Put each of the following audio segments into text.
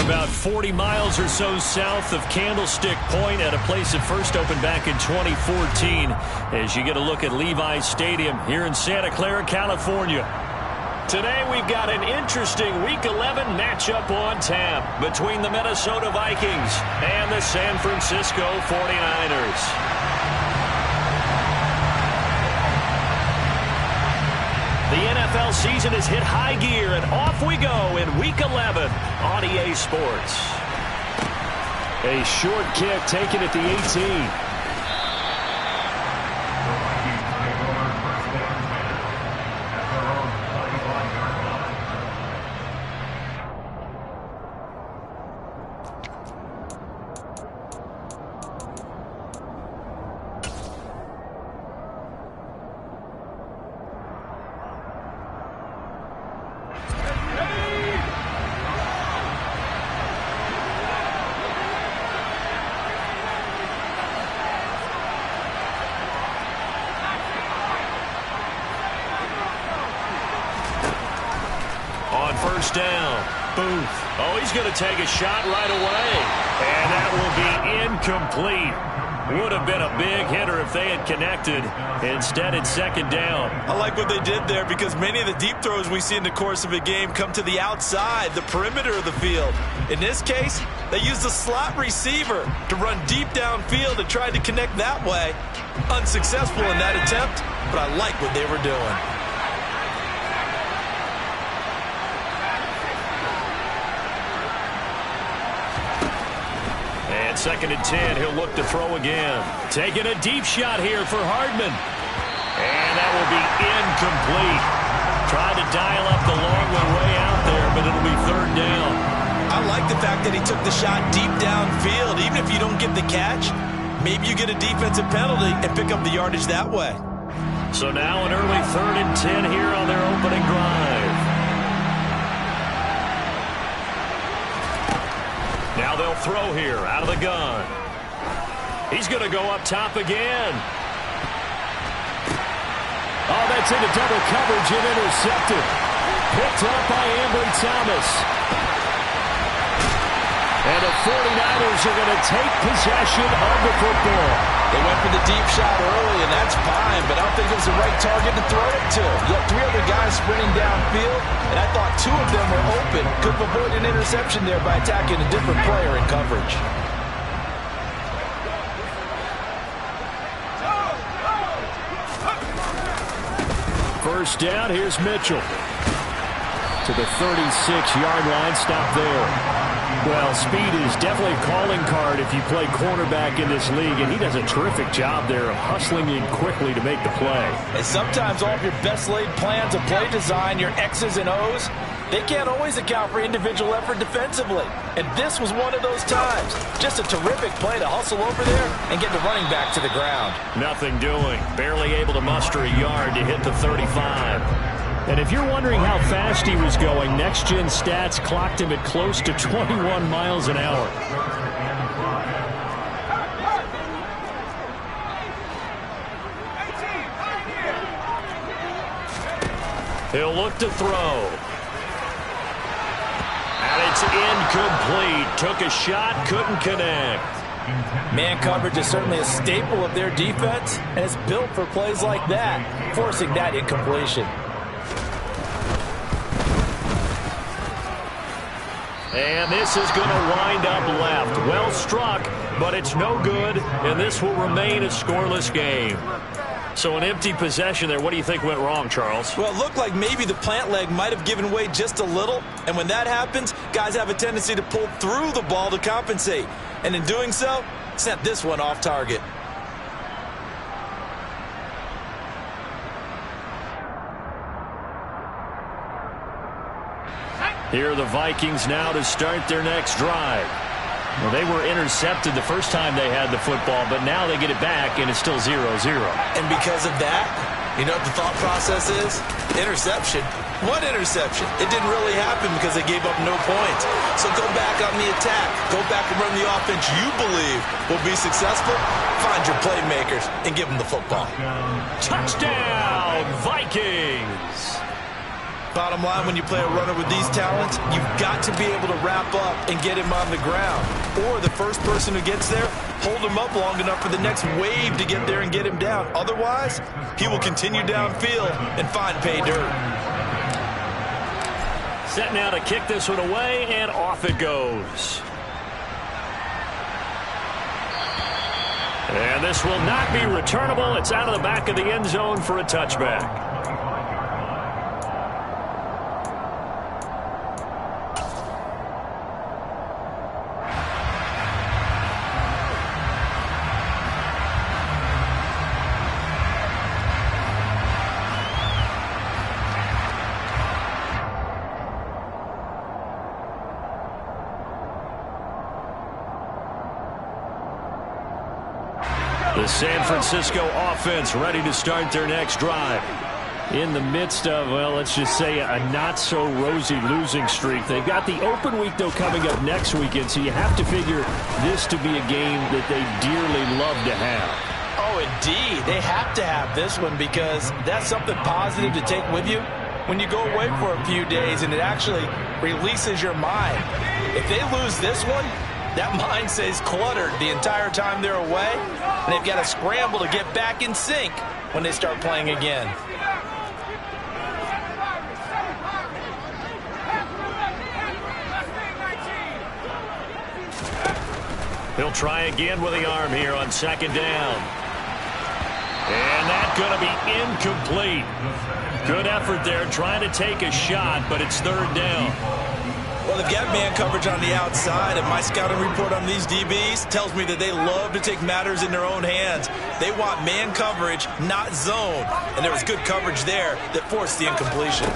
about 40 miles or so south of Candlestick Point at a place that first opened back in 2014 as you get a look at Levi's Stadium here in Santa Clara, California. Today we've got an interesting Week 11 matchup on tap between the Minnesota Vikings and the San Francisco 49ers. The NFL season has hit high gear, and off we go in Week 11 on EA Sports. A short kick taken at the 18. First down. Booth. Oh, he's going to take a shot right away. And that will be incomplete. Would have been a big hitter if they had connected. Instead, it's second down. I like what they did there because many of the deep throws we see in the course of a game come to the outside, the perimeter of the field. In this case, they used a slot receiver to run deep downfield and tried to connect that way. Unsuccessful in that attempt, but I like what they were doing. Second and 10, he'll look to throw again. Taking a deep shot here for Hardman. And that will be incomplete. Tried to dial up the long one way out there, but it'll be third down. I like the fact that he took the shot deep downfield. Even if you don't get the catch, maybe you get a defensive penalty and pick up the yardage that way. So now an early third and 10 here on their opening drive. Now they'll throw here out of the gun. He's going to go up top again. Oh, that's into double coverage and intercepted. Picked up by Ambry Thomas. And the 49ers are going to take possession of the football. They went for the deep shot early, and that's fine, but I don't think it was the right target to throw it to. You have three other guys sprinting downfield, and I thought two of them were open. Could have avoided an interception there by attacking a different player in coverage. First down, here's Mitchell. To the 36-yard line, stop there. Well, speed is definitely a calling card if you play cornerback in this league, and he does a terrific job there of hustling in quickly to make the play. And sometimes all of your best laid plans of play design, your X's and O's, they can't always account for individual effort defensively. And this was one of those times. Just a terrific play to hustle over there and get the running back to the ground. Nothing doing. Barely able to muster a yard to hit the 35. And if you're wondering how fast he was going, next-gen stats clocked him at close to 21 miles an hour. He'll look to throw. And it's incomplete. Took a shot, couldn't connect. Man coverage is certainly a staple of their defense, and it's built for plays like that, forcing that incompletion. And this is going to wind up left. Well struck, but it's no good, and this will remain a scoreless game. So an empty possession there. What do you think went wrong, Charles? Well, it looked like maybe the plant leg might have given way just a little, and when that happens, guys have a tendency to pull through the ball to compensate. And in doing so, sent this one off target. Here are the Vikings now to start their next drive. Well, they were intercepted the first time they had the football, but now they get it back, and it's still 0-0. And because of that, you know what the thought process is? Interception. What interception? It didn't really happen because they gave up no points. So go back on the attack. Go back and run the offense you believe will be successful. Find your playmakers and give them the football. Touchdown, Vikings! Bottom line, when you play a runner with these talents, you've got to be able to wrap up and get him on the ground. Or the first person who gets there, hold him up long enough for the next wave to get there and get him down. Otherwise, he will continue downfield and find pay dirt. Set now to kick this one away, and off it goes. And this will not be returnable. It's out of the back of the end zone for a touchback. The San Francisco offense ready to start their next drive. In the midst of, well, let's just say a not-so-rosy losing streak. They've got the open week, though, coming up next weekend, so you have to figure this to be a game that they dearly love to have. Oh, indeed. They have to have this one because that's something positive to take with you when you go away for a few days, and it actually releases your mind. If they lose this one, that mind stays cluttered the entire time they're away, and they've got to scramble to get back in sync when they start playing again. He'll try again with the arm here on second down. And that's going to be incomplete. Good effort there trying to take a shot, but it's third down. Well, they've got man coverage on the outside, and my scouting report on these DBs tells me that they love to take matters in their own hands. They want man coverage, not zone. And there was good coverage there that forced the incompletion.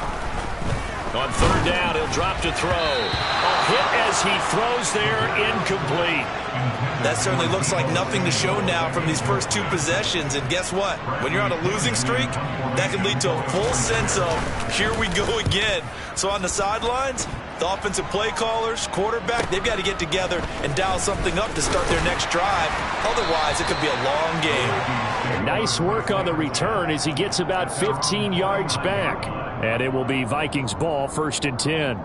On third down, he'll drop to throw. A hit as he throws there, incomplete. That certainly looks like nothing to show now from these first two possessions. And guess what? When you're on a losing streak, that can lead to a full sense of, here we go again. So on the sidelines, the offensive play callers, quarterback, they've got to get together and dial something up to start their next drive. Otherwise, it could be a long game. Nice work on the return as he gets about 15 yards back. And it will be Vikings ball, 1st and 10.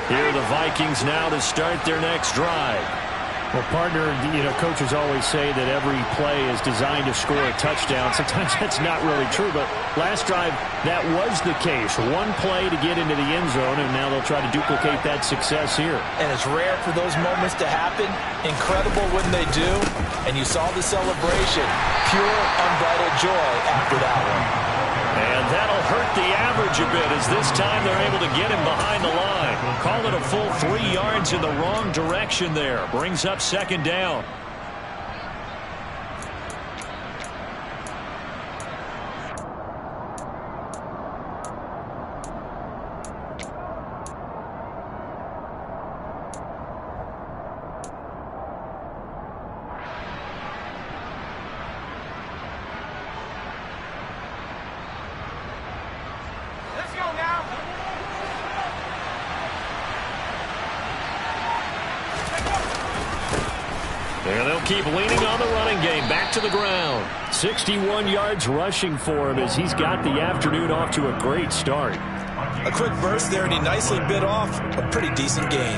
Here are the Vikings now to start their next drive. Well, partner, coaches always say that every play is designed to score a touchdown. Sometimes that's not really true, but last drive, that was the case. One play to get into the end zone, and now they'll try to duplicate that success here. And it's rare for those moments to happen. Incredible when they do. And you saw the celebration. Pure, unbridled joy after that one. And that'll hurt the average a bit as this time they're able to get him behind the line. Call it a full 3 yards in the wrong direction there. Brings up second down. And they'll keep leaning on the running game. Back to the ground. 61 yards rushing for him as he's got the afternoon off to a great start. A quick burst there, and he nicely bit off a pretty decent gain.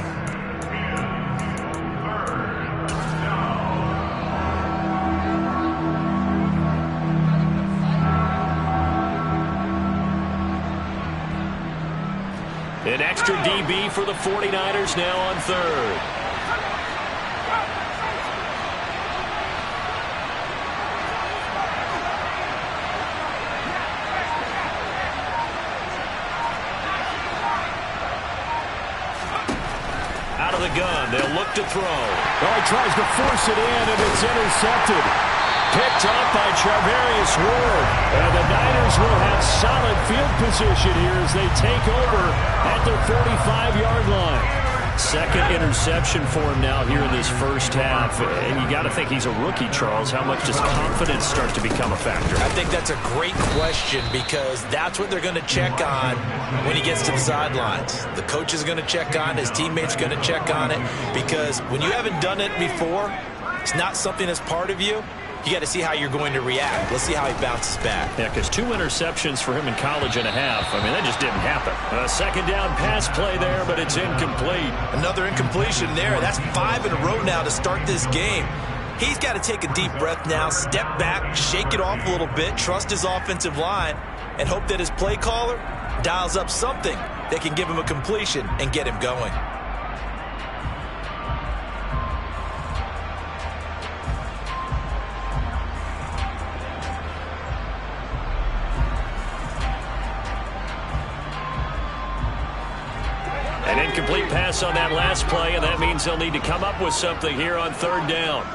An extra DB for the 49ers now on third. Out of the gun, they'll look to throw. Oh, he tries to force it in, and it's intercepted. Picked up by Charvarius Ward. And the Niners will have solid field position here as they take over at their 45-yard line. Second interception for him now here in this first half. And you got to think he's a rookie, Charles. How much does confidence start to become a factor? I think that's a great question because that's what they're going to check on when he gets to the sidelines. The coach is going to check on, his teammates going to check on it because when you haven't done it before, it's not something that's part of you. you got to see how you're going to react. Let's see how he bounces back. Yeah, because 2 interceptions for him in college and a half. I mean, that just didn't happen. A second down pass play there, but it's incomplete. Another incompletion there. That's 5 in a row now to start this game. He's got to take a deep breath now, step back, shake it off a little bit, trust his offensive line, and hope that his play caller dials up something that can give him a completion and get him going. An incomplete pass on that last play, and that means they'll need to come up with something here on third down.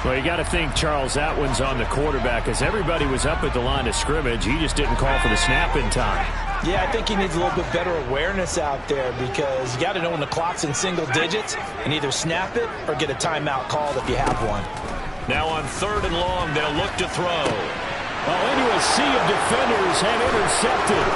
Well, you got to think, Charles, that one's on the quarterback, as everybody was up at the line of scrimmage. He just didn't call for the snap in time. Yeah, I think he needs a little bit better awareness out there, because you got to know when the clock's in single digits and either snap it or get a timeout called if you have one. Now on third and long, they'll look to throw. Well, into a sea of defenders and intercepted.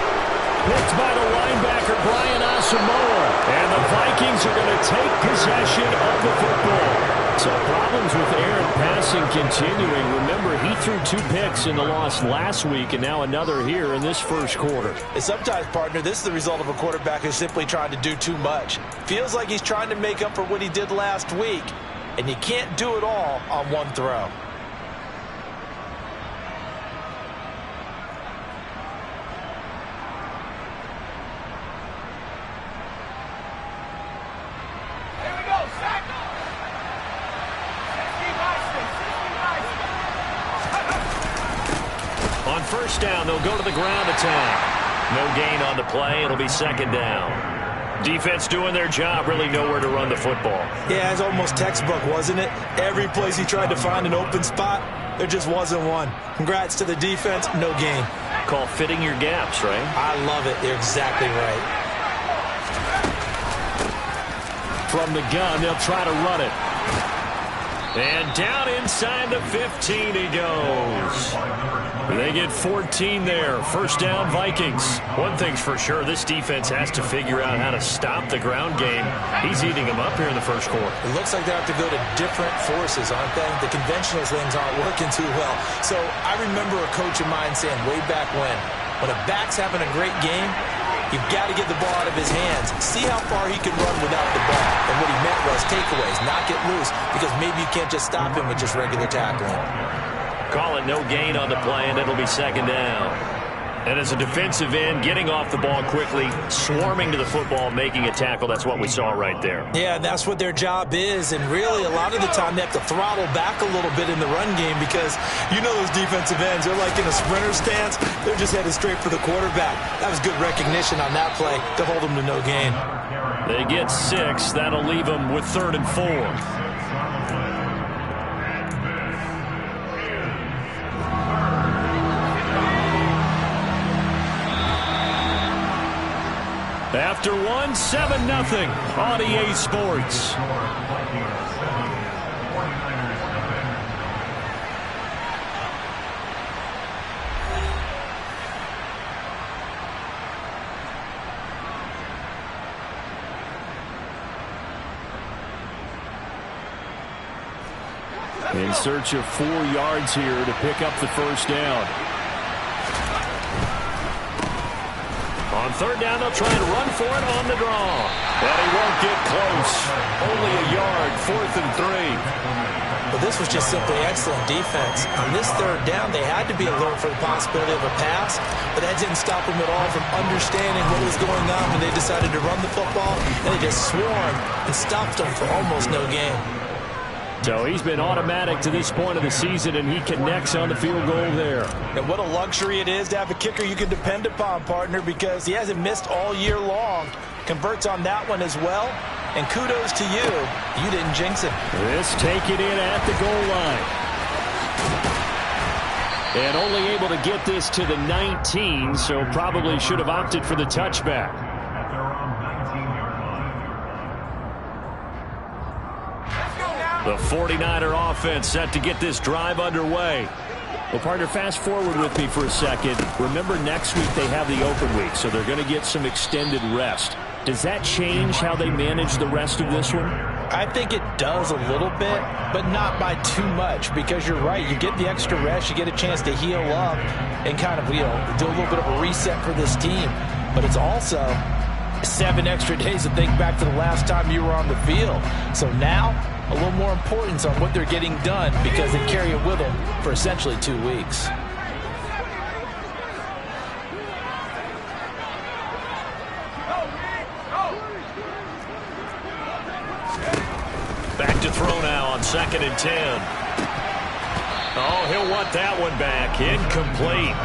Picked by the linebacker, Brian Asamoah. And the Vikings are going to take possession of the football. So problems with air and passing continuing. Remember, he threw 2 picks in the loss last week, and now another here in this first quarter. And sometimes, partner, this is the result of a quarterback who's simply trying to do too much. Feels like he's trying to make up for what he did last week, and you can't do it all on one throw. On first down, they'll go to the ground attack. No gain on the play. It'll be second down. Defense doing their job, really nowhere to run the football. Yeah, it's almost textbook, wasn't it? Every place he tried to find an open spot, there just wasn't one. Congrats to the defense, no gain. Call fitting your gaps, right? I love it. They're exactly right. From the gun, they'll try to run it. And down inside the 15 he goes. They get 14 there. First down, Vikings. One thing's for sure, this defense has to figure out how to stop the ground game. He's eating them up here in the first quarter. It looks like they have to go to different forces, aren't they? The conventional things aren't working too well. So I remember a coach of mine saying way back when a back's having a great game, you've got to get the ball out of his hands. See how far he can run without the ball. And what he meant was takeaways, not get loose, because maybe you can't just stop him with just regular tackling. Call it no gain on the play, and it'll be second down. And as a defensive end, getting off the ball quickly, swarming to the football, making a tackle, that's what we saw right there. Yeah, and that's what their job is. And really, a lot of the time, they have to throttle back a little bit in the run game, because you know those defensive ends, they're like in a sprinter stance. They're just headed straight for the quarterback. That was good recognition on that play to hold them to no gain. They get 6. That'll leave them with 3rd and 4. After 1, 7-0 on EA Sports. In search of 4 yards here to pick up the first down. On third down, they'll try and run for it on the draw. But he won't get close. Only a yard, 4th and 3. But this was just simply excellent defense. On this third down, they had to be alert for the possibility of a pass, but that didn't stop them at all from understanding what was going on when they decided to run the football, and they just swarmed and stopped them for almost no gain. So he's been automatic to this point of the season, and he connects on the field goal there. And what a luxury it is to have a kicker you can depend upon, partner, because he hasn't missed all year long. Converts on that one as well. And kudos to you. You didn't jinx it. This taken in at the goal line. And only able to get this to the 19, so probably should have opted for the touchback. The 49er offense set to get this drive underway. Well, partner, fast forward with me for a second. Remember, next week they have the open week, so they're going to get some extended rest. Does that change how they manage the rest of this one? I think it does a little bit, but not by too much, because you're right. You get the extra rest, you get a chance to heal up and kind of, do a little bit of a reset for this team. But it's also 7 extra days to think back to the last time you were on the field. So now, a little more importance on what they're getting done, because they carry it with them for essentially 2 weeks. Back to throw now on 2nd and 10. Oh, he'll want that one back. Incomplete.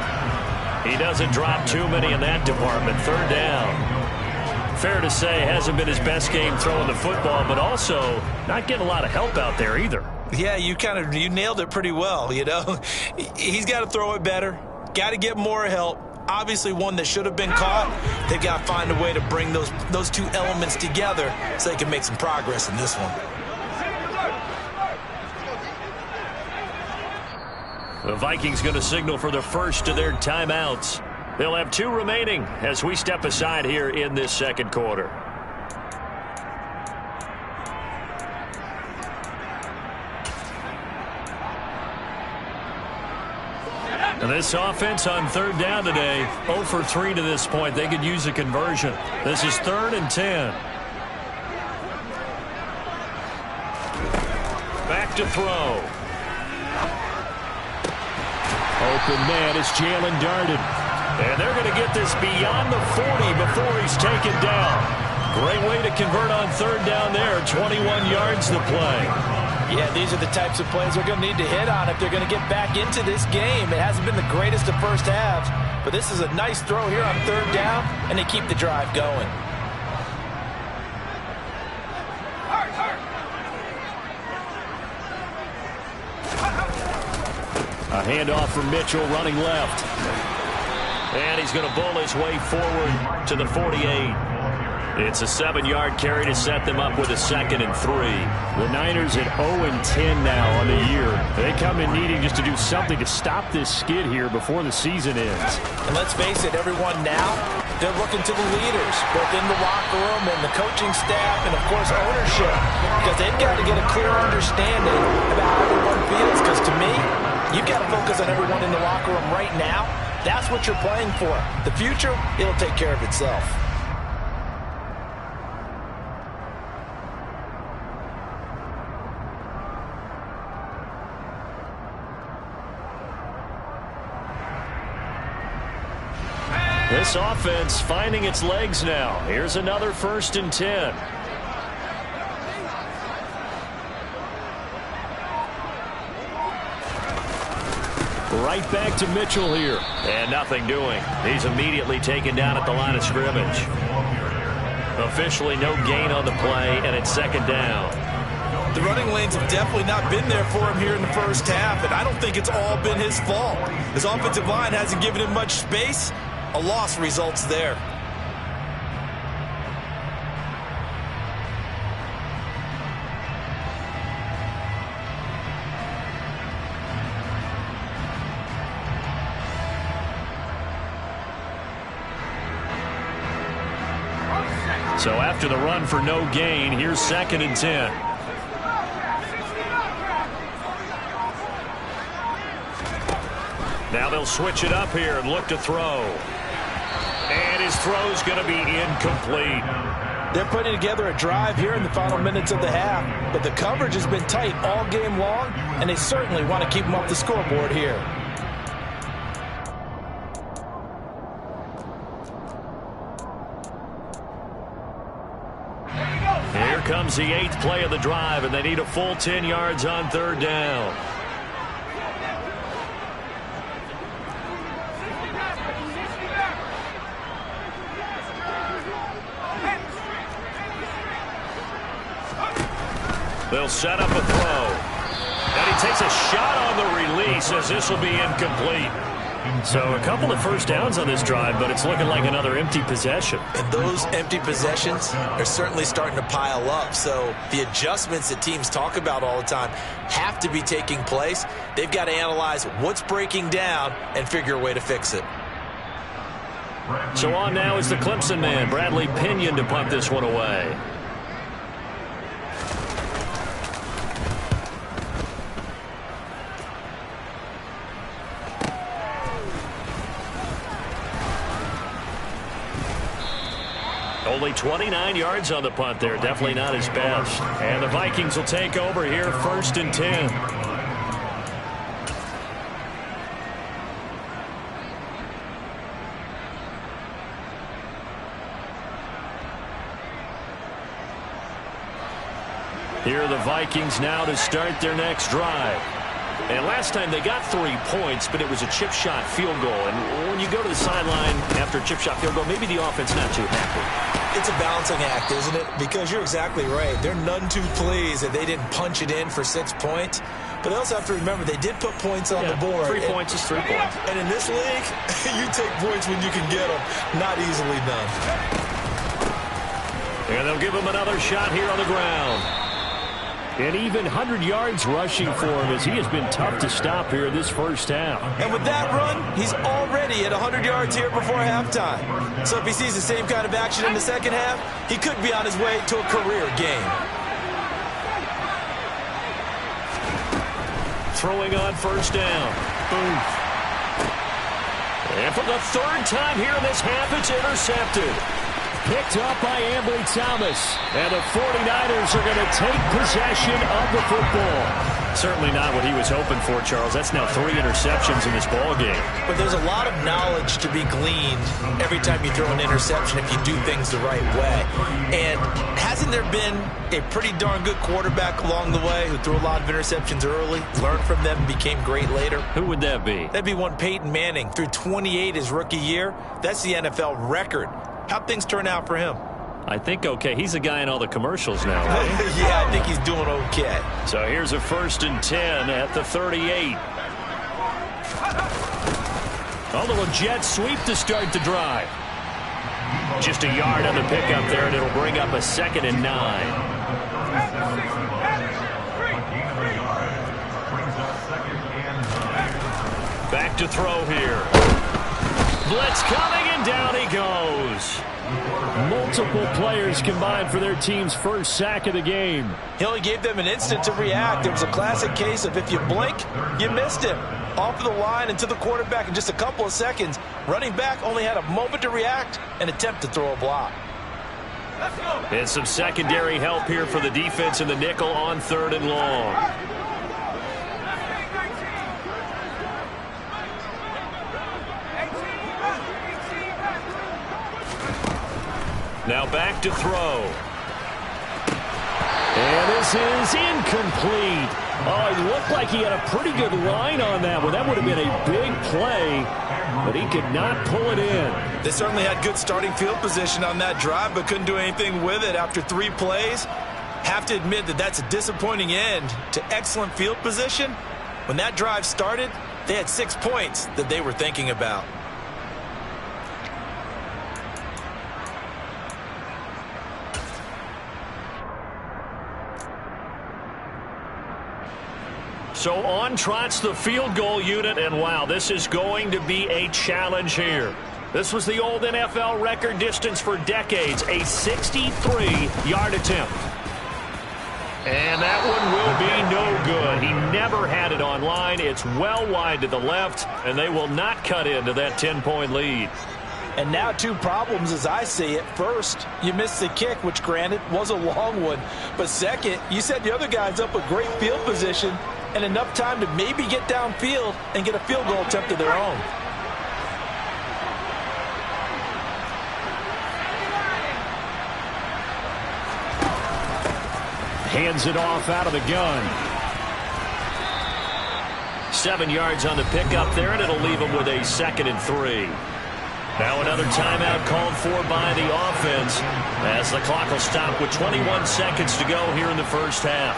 He doesn't drop too many in that department. 3rd down. Fair to say, hasn't been his best game throwing the football, but also not getting a lot of help out there either. Yeah, you nailed it pretty well, He's got to throw it better. Got to get more help. Obviously one that should have been caught. They've got to find a way to bring those two elements together so they can make some progress in this one. The Vikings going to signal for the first of their timeouts. They'll have 2 remaining as we step aside here in this 2nd quarter. And this offense on 3rd down today, 0 for 3 to this point. They could use a conversion. This is 3rd and 10. Back to throw. Open man is Jalen Darden. And they're going to get this beyond the 40 before he's taken down. Great way to convert on 3rd down there. 21 yards to play. Yeah, these are the types of plays they're going to need to hit on if they're going to get back into this game. It hasn't been the greatest of first halves, but this is a nice throw here on 3rd down, and they keep the drive going. A handoff from Mitchell running left. And he's going to bowl his way forward to the 48. It's a 7-yard carry to set them up with a 2nd and 3. The Niners at 0-10 now on the year. They come in needing just to do something to stop this skid here before the season ends. And let's face it, everyone now, they're looking to the leaders, both in the locker room and the coaching staff and, of course, ownership, because they've got to get a clear understanding about how everyone feels, because to me, you've got to focus on everyone in the locker room right now. That's what you're playing for. The future, it'll take care of itself. This offense finding its legs now. Here's another 1st and 10. Right back to Mitchell here. And nothing doing. He's immediately taken down at the line of scrimmage. Officially no gain on the play, and it's 2nd down. The running lanes have definitely not been there for him here in the first half, and I don't think it's all been his fault. His offensive line hasn't given him much space. A loss results there. So after the run for no gain, here's 2nd and 10. Now they'll switch it up here and look to throw. And his throw's going to be incomplete. They're putting together a drive here in the final minutes of the half, but the coverage has been tight all game long, and they certainly want to keep them off the scoreboard here. Here comes the 8th play of the drive, and they need a full 10 yards on 3rd down. They'll set up a throw. And he takes a shot on the release as this will be incomplete. So a couple of first downs on this drive, but it's looking like another empty possession. And those empty possessions are certainly starting to pile up. So the adjustments that teams talk about all the time have to be taking place. They've got to analyze what's breaking down and figure a way to fix it. So on now is the Clemson man, Bradley Pinion, to punt this one away. Only 29 yards on the punt there. Definitely not his best. And the Vikings will take over here, 1st and 10. Here are the Vikings now to start their next drive. And last time they got 3 points, but it was a chip shot field goal. And when you go to the sideline after a chip shot field goal, maybe the offense not too happy. It's a balancing act, isn't it? Because you're exactly right. They're none too pleased that they didn't punch it in for 6 points. But they also have to remember they did put points on the board. 3 points is 3 points. And in this league, you take points when you can get them. Not easily done. And they'll give him another shot here on the ground. And even 100 yards rushing for him, as he has been tough to stop here this first half. And with that run, he's already at 100 yards here before halftime. So if he sees the same kind of action in the second half, he could be on his way to a career game. Throwing on 1st down. Boom. And for the 3rd time here in this half, it's intercepted. Picked up by Ambly Thomas. And the 49ers are going to take possession of the football. Certainly not what he was hoping for, Charles. That's now 3 interceptions in this ball game. But there's a lot of knowledge to be gleaned every time you throw an interception if you do things the right way. And hasn't there been a pretty darn good quarterback along the way who threw a lot of interceptions early, learned from them, and became great later? Who would that be? That'd be one Peyton Manning. Threw 28 his rookie year. That's the NFL record. How'd things turn out for him? I think okay. He's a guy in all the commercials now, right? Yeah, I think he's doing okay. So here's a 1st and 10 at the 38. A little jet sweep to start the drive. Just a yard on the pickup there, and it'll bring up a 2nd and 9. Back to throw here. Blitz coming, and down he goes. Multiple players combined for their team's first sack of the game. He only gave them an instant to react. It was a classic case of if you blink, you missed him. Off of the line and to the quarterback in just a couple of seconds. Running back only had a moment to react and attempt to throw a block. And some secondary help here for the defense in the nickel on 3rd and long. Now back to throw. And this is incomplete. Oh, it looked like he had a pretty good line on that one. That would have been a big play, but he could not pull it in. They certainly had good starting field position on that drive, but couldn't do anything with it after 3 plays. Have to admit that that's a disappointing end to excellent field position. When that drive started, they had 6 points that they were thinking about. So on trots the field goal unit, and wow, this is going to be a challenge here. This was the old NFL record distance for decades, a 63-yard attempt. And that one will be no good. He never had it on line. It's well wide to the left, and they will not cut into that 10-point lead. And now 2 problems as I see it. First, you missed the kick, which granted was a long one. But second, you set the other guys up with great field position and enough time to maybe get downfield and get a field goal attempt of their own. Hands it off out of the gun. 7 yards on the pickup there, and it'll leave him with a 2nd and 3. Now another timeout called for by the offense as the clock will stop with 21 seconds to go here in the first half.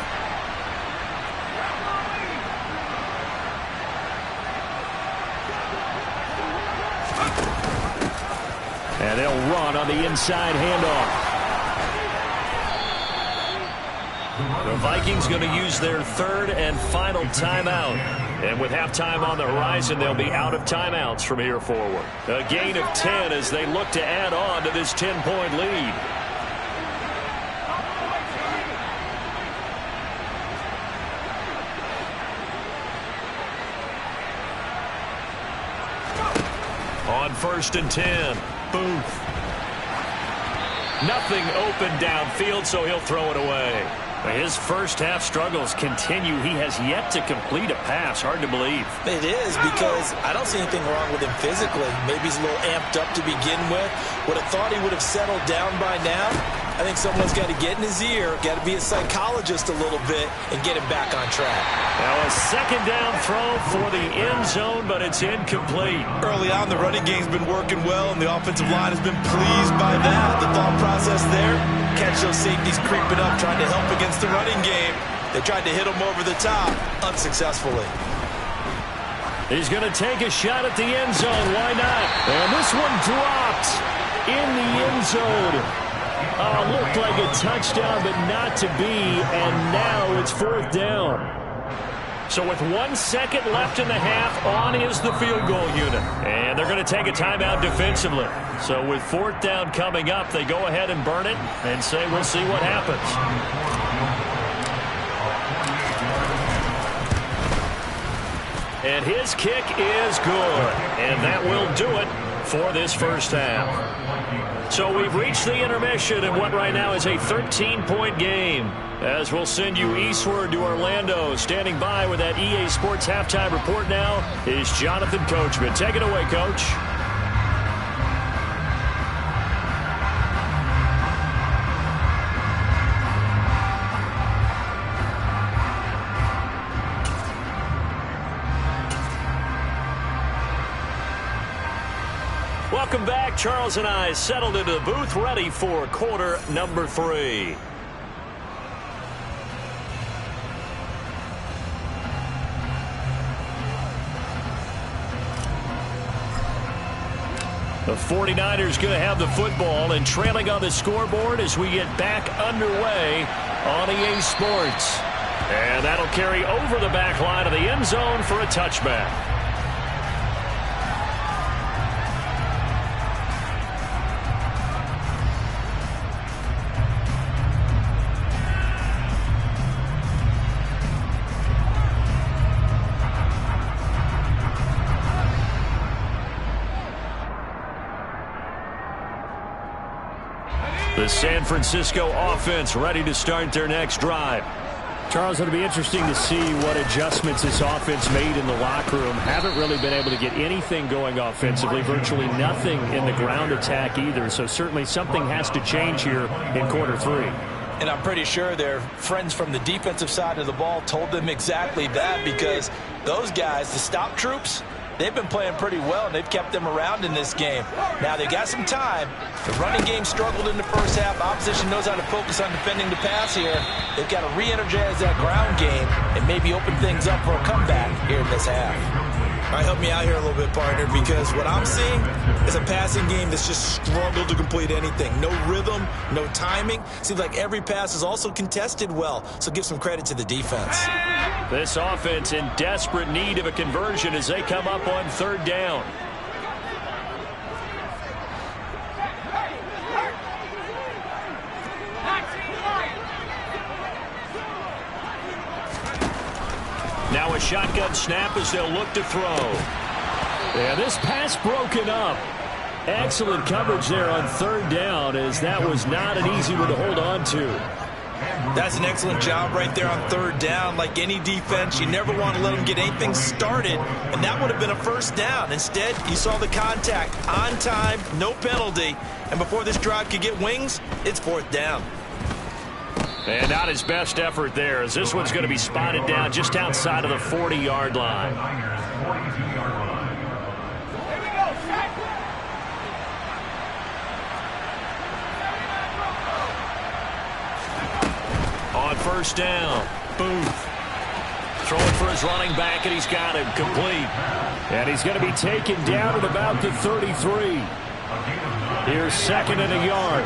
And they'll run on the inside handoff. The Vikings going to use their 3rd and final timeout. And with halftime on the horizon, they'll be out of timeouts from here forward. A gain of 10 as they look to add on to this 10-point lead. On 1st and 10, Booth. Nothing open downfield, so he'll throw it away. His first half struggles continue. He has yet to complete a pass. Hard to believe. It is, because I don't see anything wrong with him physically. Maybe he's a little amped up to begin with. Would have thought he would have settled down by now. I think someone's got to get in his ear, got to be a psychologist a little bit, and get him back on track. Now a second down throw for the end zone, but it's incomplete. Early on, the running game's been working well, and the offensive line has been pleased by that. The thought process there, catch those safeties creeping up, trying to help against the running game. They tried to hit him over the top, unsuccessfully. He's going to take a shot at the end zone. Why not? And this one dropped in the end zone. Looked like a touchdown, but not to be, and now it's 4th down. So with 1 second left in the half, on is the field goal unit. And they're going to take a timeout defensively. So with 4th down coming up, they go ahead and burn it and say, we'll see what happens. And his kick is good. And that will do it for this first half. So we've reached the intermission in what right now is a 13-point game. As we'll send you eastward to Orlando. Standing by with that EA Sports Halftime Report now is Jonathan Coachman. Take it away, Coach. Welcome back. Charles and I settled into the booth, ready for quarter number 3. The 49ers going to have the football and trailing on the scoreboard as we get back underway on EA Sports. And that'll carry over the back line of the end zone for a touchback. The San Francisco offense ready to start their next drive. Charles, it'll be interesting to see what adjustments this offense made in the locker room. Haven't really been able to get anything going offensively, virtually nothing in the ground attack either. So certainly something has to change here in quarter 3. And I'm pretty sure their friends from the defensive side of the ball told them exactly that, because those guys, the stop troops, they've been playing pretty well, and they've kept them around in this game. Now, they got some time. The running game struggled in the first half. Opposition knows how to focus on defending the pass here. They've got to re-energize that ground game and maybe open things up for a comeback here in this half. All right, help me out here a little bit, partner, because what I'm seeing is a passing game that's just struggled to complete anything. No rhythm, no timing. Seems like every pass is also contested well, so give some credit to the defense. This offense in desperate need of a conversion as they come up on 3rd down. Now a shotgun snap as they'll look to throw. Yeah, this pass broken up. Excellent coverage there on 3rd down, as that was not an easy one to hold on to. That's an excellent job right there on 3rd down. Like any defense, you never want to let them get anything started, and that would have been a first down. Instead, you saw the contact on time, no penalty, and before this drive could get wings, it's 4th down. And not his best effort there, as this one's going to be spotted down just outside of the 40-yard line. On 1st down, Booth throwing for his running back, and he's got him complete. And he's going to be taken down at about the 33. Here's 2nd and a yard.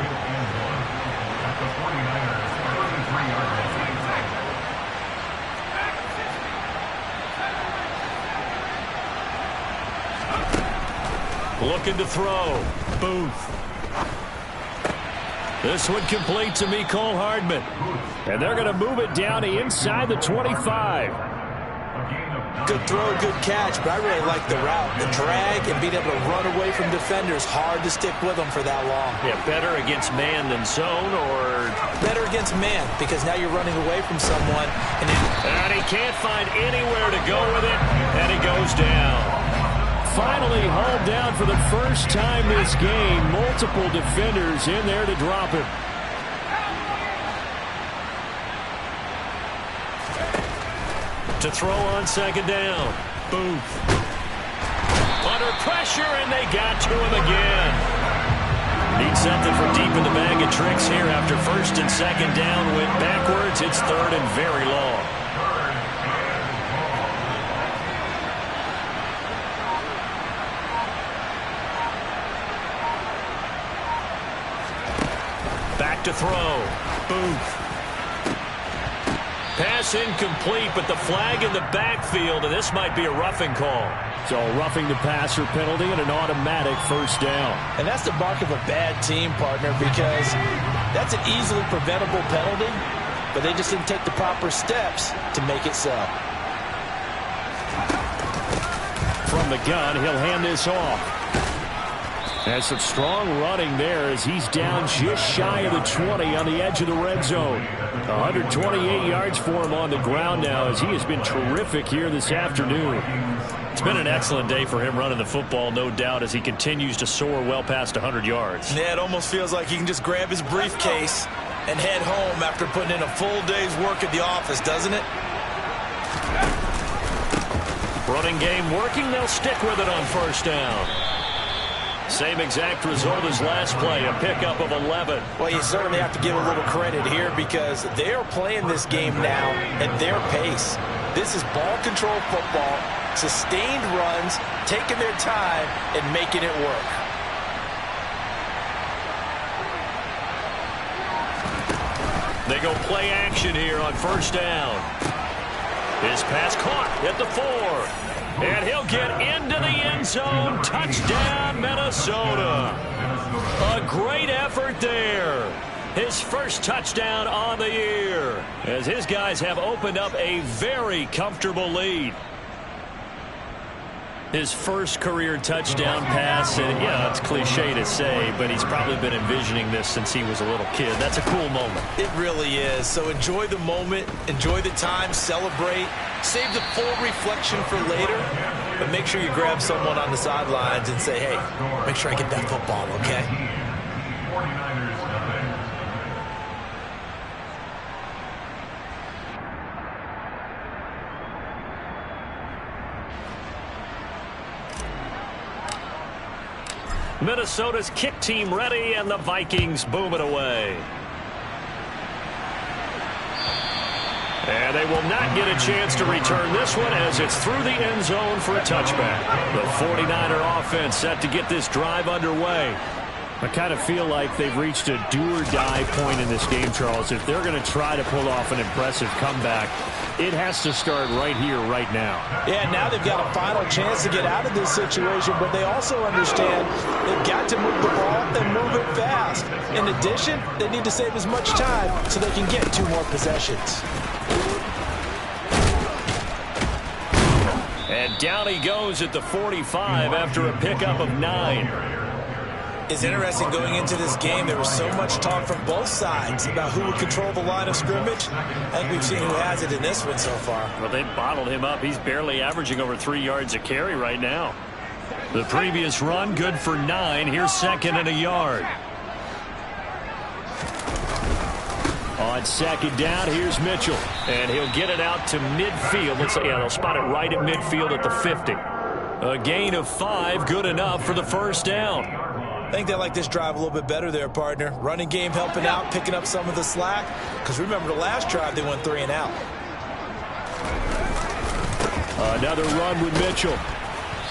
Looking to throw. Booth. This one complete to Mecole Hardman. And they're going to move it down to inside the 25. Good throw, good catch, but I really like the route. The drag and being able to run away from defenders, hard to stick with them for that long. Yeah, better against man than zone, or? Better against man, because now you're running away from someone. And he can't find anywhere to go with it, and he goes down. Finally hauled down for the first time this game. Multiple defenders in there to drop him. To throw on second down. Booth. Under pressure, and they got to him again. Need something from deep in the bag of tricks here after first and second down. Went backwards. It's third and very long. Back to throw. Booth. Pass incomplete, but the flag in the backfield, and this might be a roughing call. So roughing the passer penalty and an automatic first down. And that's the mark of a bad team, partner, because that's an easily preventable penalty, but they just didn't take the proper steps to make it so. From the gun, he'll hand this off. Has some strong running there as he's down just shy of the 20 on the edge of the red zone. 128 yards for him on the ground now as he has been terrific here this afternoon. It's been an excellent day for him running the football, no doubt, as he continues to soar well past 100 yards. Yeah, it almost feels like he can just grab his briefcase and head home after putting in a full day's work at the office, doesn't it? Running game working. They'll stick with it on first down. Same exact result as last play, a pickup of 11. Well, you certainly have to give a little credit here because they are playing this game now at their pace. This is ball control football, sustained runs, taking their time and making it work. They go play action here on first down. His pass caught at the 4. And he'll get into the end zone. Touchdown, Minnesota. A great effort there. His first touchdown on the year, as his guys have opened up a very comfortable lead. His first career touchdown pass, and yeah, it's cliche to say, but he's probably been envisioning this since he was a little kid. That's a cool moment. It really is. So enjoy the moment, enjoy the time, celebrate, save the full reflection for later, but make sure you grab someone on the sidelines and say, hey, make sure I get that football, okay? Minnesota's kick team ready, and the Vikings boom it away. And they will not get a chance to return this one as it's through the end zone for a touchback. The 49er offense set to get this drive underway. I kind of feel like they've reached a do-or-die point in this game, Charles. If they're going to try to pull off an impressive comeback, it has to start right here, right now. Yeah, now they've got a final chance to get out of this situation, but they also understand they've got to move the ball and move it fast. In addition, they need to save as much time so they can get 2 more possessions. And down he goes at the 45 after a pickup of 9. It's interesting going into this game. There was so much talk from both sides about who would control the line of scrimmage. I think we've seen who has it in this one so far. Well, they bottled him up. He's barely averaging over 3 yards a carry right now. The previous run, good for 9. Here's second and a yard. On second down, here's Mitchell. And he'll get it out to midfield. Yeah, they'll spot it right at midfield at the 50. A gain of 5, good enough for the first down. I think they like this drive a little bit better there, partner. Running game helping out, picking up some of the slack. Because remember, the last drive, they went 3 and out. Another run with Mitchell.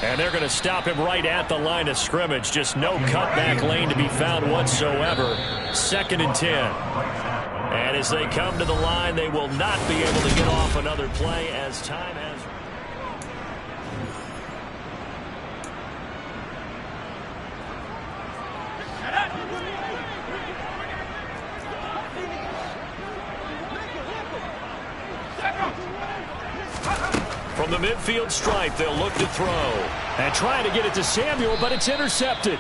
And they're going to stop him right at the line of scrimmage. Just no cutback lane to be found whatsoever. Second and 10. And as they come to the line, they will not be able to get off another play as time has... the midfield stripe, they'll look to throw. And trying to get it to Samuel, but it's intercepted.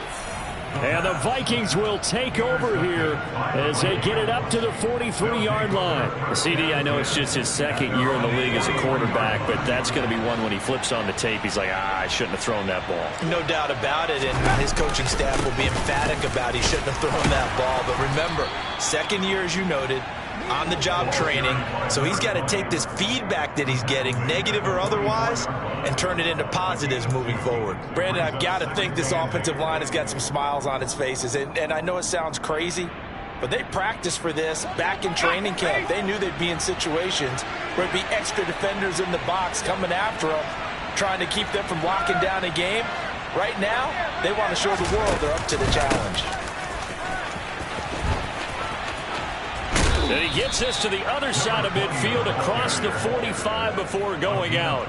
And the Vikings will take over here as they get it up to the 43-yard line. CD, I know it's just his second year in the league as a quarterback, but that's going to be one when he flips on the tape. He's like, I shouldn't have thrown that ball. No doubt about it, and his coaching staff will be emphatic about he shouldn't have thrown that ball. But remember, second year, as you noted, on-the-job training, so he's got to take this feedback that he's getting, negative or otherwise, and turn it into positives moving forward. Brandon, I've got to think this offensive line has got some smiles on its faces, and I know it sounds crazy, but they practiced for this back in training camp. They knew they'd be in situations where there'd be extra defenders in the box coming after them, trying to keep them from locking down a game. Right now, they want to show the world they're up to the challenge. And he gets us to the other side of midfield across the 45 before going out.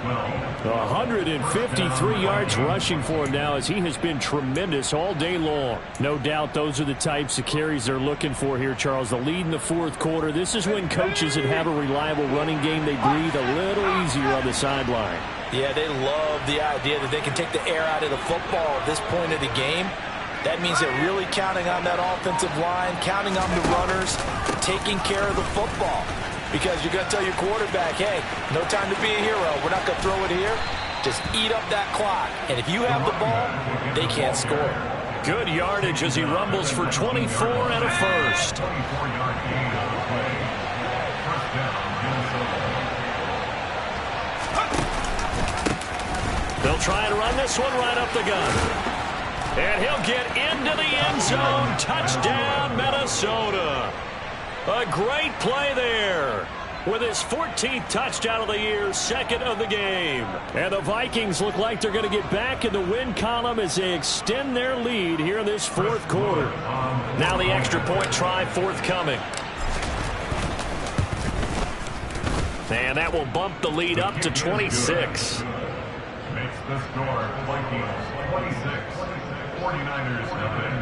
153 yards rushing for him now as he has been tremendous all day long. No doubt those are the types of carries they're looking for here, Charles. The lead in the fourth quarter. This is when coaches that have a reliable running game, they breathe a little easier on the sideline. Yeah, they love the idea that they can take the air out of the football at this point of the game. That means they're really counting on that offensive line, counting on the runners, taking care of the football. Because you're going to tell your quarterback, hey, no time to be a hero. We're not going to throw it here. Just eat up that clock. And if you have the ball, they can't score. Good yardage as he rumbles for 24 and a first. They'll try and run this one right up the gun. And he'll get into the end zone. Touchdown, Minnesota. A great play there with his 14th touchdown of the year, second of the game. And the Vikings look like they're going to get back in the win column as they extend their lead here in this fourth quarter. Now the extra point try forthcoming. And that will bump the lead up to 26. Makes the score Vikings 26. 49ers nothing.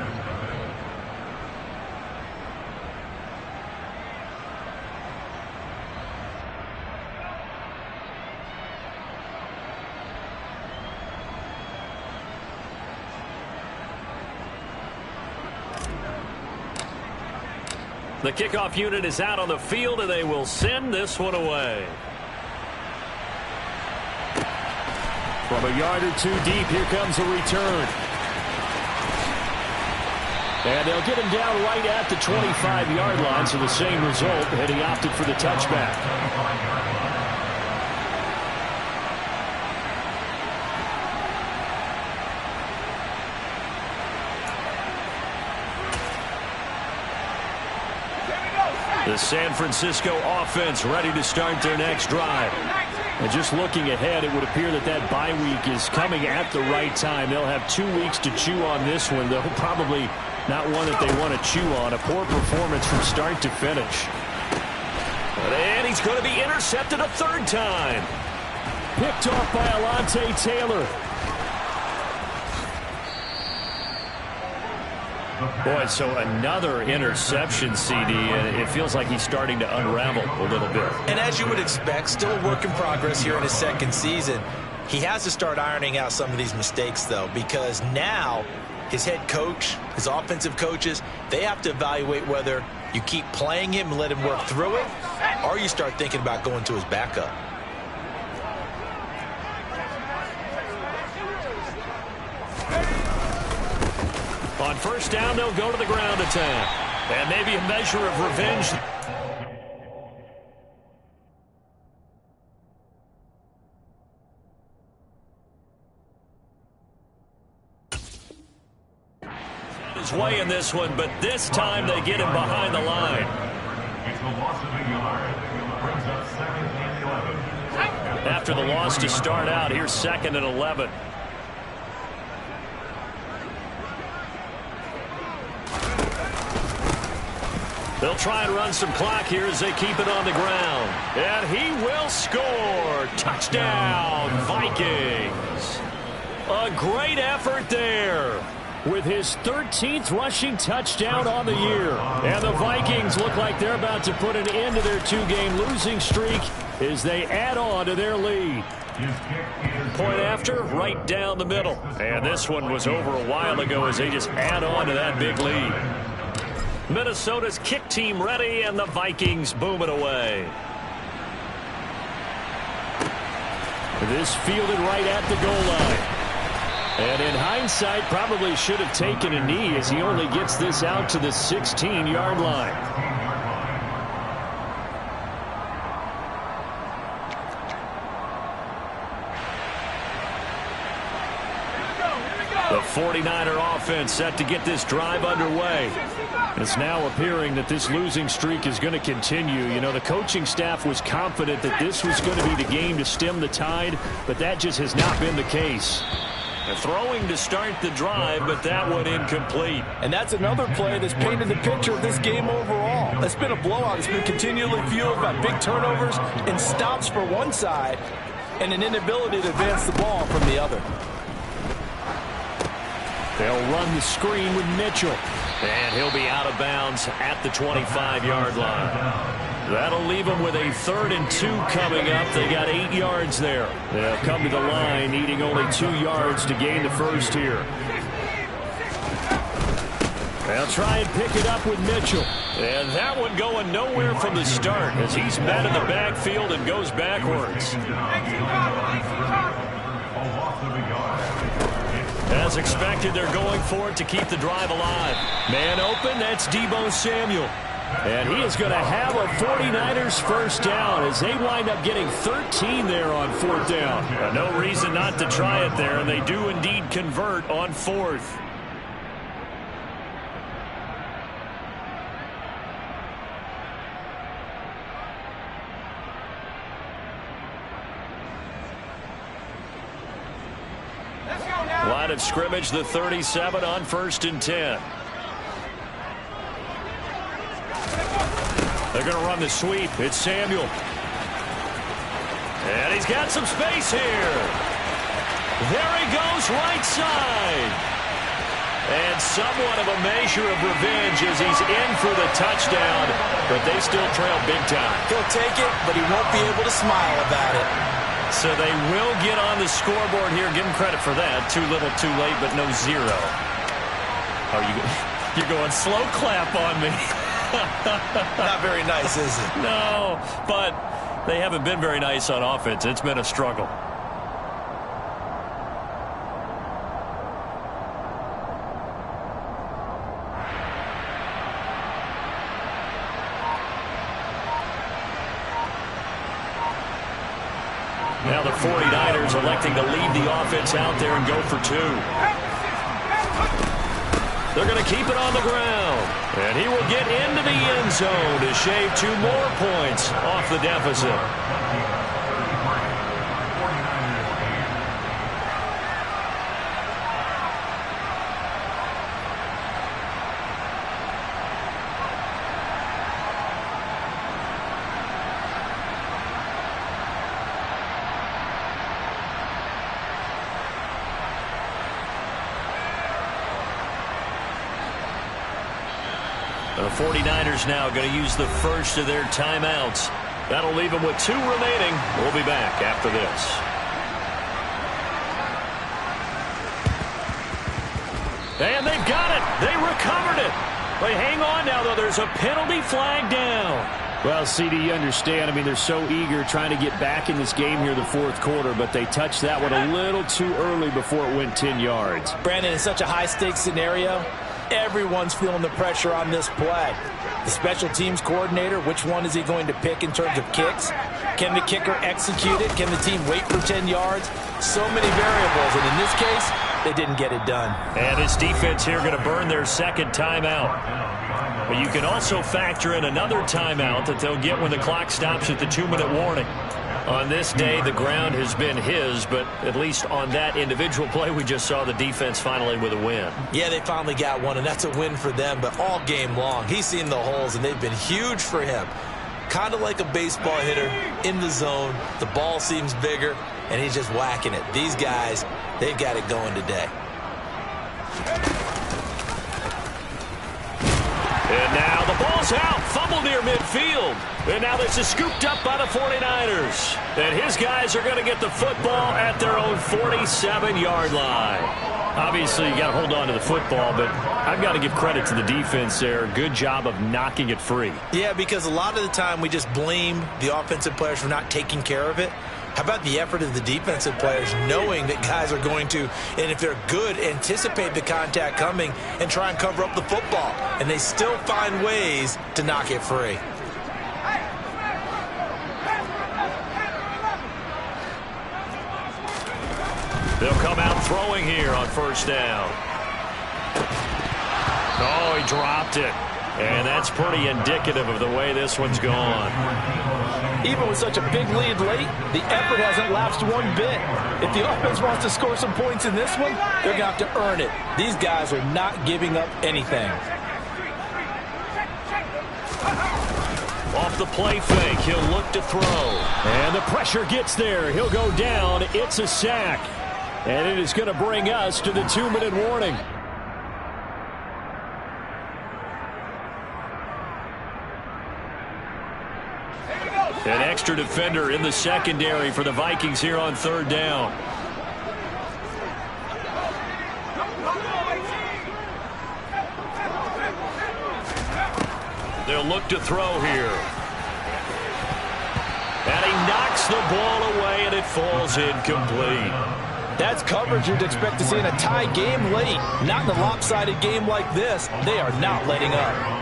The kickoff unit is out on the field, and they will send this one away. From a yard or two deep, here comes a return. And they'll get him down right at the 25-yard line, so the same result, and he opted for the touchback. The San Francisco offense ready to start their next drive. And just looking ahead, it would appear that that bye week is coming at the right time. They'll have 2 weeks to chew on this one, though probably not one that they want to chew on. A poor performance from start to finish. And he's going to be intercepted a third time. Picked off by Alontae Taylor. Boy, so another interception, CD, and it feels like he's starting to unravel a little bit. And as you would expect, still a work in progress here in his second season. He has to start ironing out some of these mistakes, though, because now his head coach, his offensive coaches, they have to evaluate whether you keep playing him and let him work through it, or you start thinking about going to his backup. On first down, they'll go to the ground attack. And maybe a measure of revenge. His way in this one, but this time they get him behind the line. It's the loss of a yard. Brings up second and 11. After the loss to start out, here's second and 11. They'll try and run some clock here as they keep it on the ground. And he will score. Touchdown, Vikings. A great effort there. With his 13th rushing touchdown on the year. And the Vikings look like they're about to put an end to their 2-game losing streak as they add on to their lead. Point after, right down the middle. And this one was over a while ago as they just add on to that big lead. Minnesota's kick team ready, and the Vikings boom it away. This fielded right at the goal line. And in hindsight, probably should have taken a knee as he only gets this out to the 16-yard line. The 49er offense set to get this drive underway. It's now appearing that this losing streak is going to continue. You know, the coaching staff was confident that this was going to be the game to stem the tide, but that just has not been the case. Throwing to start the drive, but that one incomplete. And that's another play that's painted the picture of this game overall. It's been a blowout. It's been continually fueled by big turnovers and stops for one side and an inability to advance the ball from the other. They'll run the screen with Mitchell. And he'll be out of bounds at the 25-yard line. That'll leave them with a 3rd and 2 coming up. They got 8 yards there. They'll come to the line needing only 2 yards to gain the first here. They'll try and pick it up with Mitchell. And that one going nowhere from the start as he's met in the backfield and goes backwards. As expected, they're going for it to keep the drive alive. Man open, that's Deebo Samuel. And he is going to have a 49ers first down as they wind up getting 13 there on 4th down. No reason not to try it there, and they do indeed convert on 4th. Line of scrimmage, the 37 on 1st and 10. They're going to run the sweep. It's Samuel. And he's got some space here. There he goes, right side. And somewhat of a measure of revenge as he's in for the touchdown, but they still trail big time. He'll take it, but he won't be able to smile about it. So they will get on the scoreboard here. Give him credit for that. Too little, too late, but no 0. Oh, you're going slow clap on me. Not very nice, is it? No, but they haven't been very nice on offense. It's been a struggle. Now the 49ers electing to leave the offense out there and go for 2. They're going to keep it on the ground. And he will get into the end zone to shave 2 more points off the deficit. The 49ers now going to use the first of their timeouts. That'll leave them with 2 remaining. We'll be back after this. And they've got it. They recovered it. They hang on now, though. There's a penalty flag down. Well, CD, you understand. I mean, they're so eager trying to get back in this game here the 4th quarter, but they touched that one a little too early before it went 10 yards. Brandon, in such a high-stakes scenario, everyone's feeling the pressure on this play. The special teams coordinator, which one is he going to pick in terms of kicks? Can the kicker execute it? Can the team wait for 10 yards? So many variables, and in this case, they didn't get it done. And this defense here going to burn their 2nd timeout. But you can also factor in another timeout that they'll get when the clock stops at the 2-minute warning. On this day, the ground has been his, but at least on that individual play, we just saw the defense finally with a win. Yeah, they finally got one, and that's a win for them, but all game long, he's seen the holes, and they've been huge for him. Kind of like a baseball hitter in the zone. The ball seems bigger, and he's just whacking it. These guys, they've got it going today. And now the ball ball's out. Fumble near midfield. And now this is scooped up by the 49ers. And his guys are going to get the football at their own 47-yard line. Obviously, you got to hold on to the football, but I've got to give credit to the defense there. Good job of knocking it free. Yeah, because a lot of the time we just blame the offensive players for not taking care of it. How about the effort of the defensive players knowing that guys are going to, and if they're good, anticipate the contact coming and try and cover up the football. And they still find ways to knock it free. They'll come out throwing here on first down. Oh, he dropped it. And that's pretty indicative of the way this one's gone. Even with such a big lead late, the effort hasn't lapsed one bit. If the offense wants to score some points in this one, they're going to have to earn it. These guys are not giving up anything. Off the play fake, he'll look to throw. And the pressure gets there. He'll go down. It's a sack. And it is going to bring us to the 2-minute warning. An extra defender in the secondary for the Vikings here on third down. They'll look to throw here. And he knocks the ball away, and it falls incomplete. That's coverage you'd expect to see in a tie game late. Not in a lopsided game like this. They are not letting up.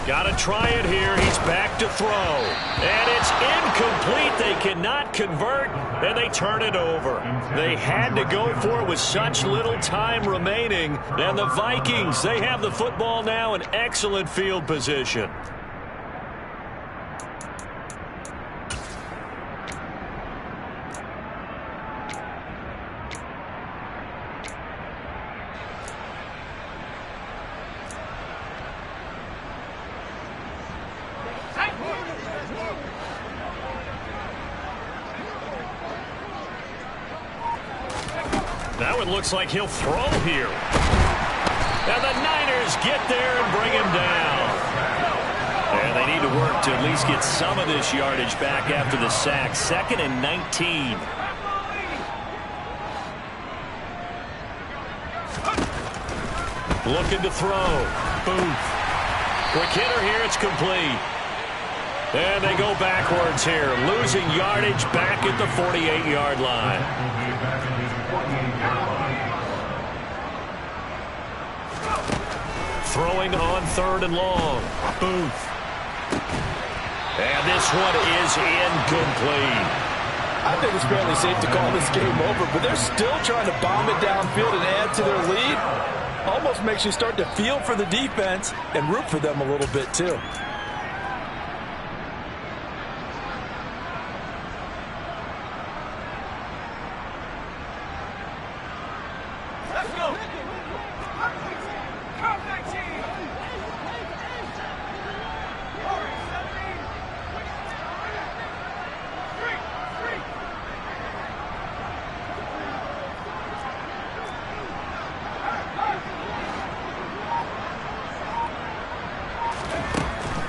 Got to try it here. He's back to throw. And it's incomplete. They cannot convert, and they turn it over. They had to go for it with such little time remaining. And the Vikings, they have the football now in excellent field position. Now it looks like he'll throw here. And the Niners get there and bring him down. And they need to work to at least get some of this yardage back after the sack. 2nd and 19. Looking to throw. Booth. Quick hitter here. It's complete. And they go backwards here. Losing yardage back at the 48-yard line. Throwing on 3rd and long. Booth. And this one is incomplete. I think it's fairly safe to call this game over, but they're still trying to bomb it downfield and add to their lead. Almost makes you start to feel for the defense and root for them a little bit, too.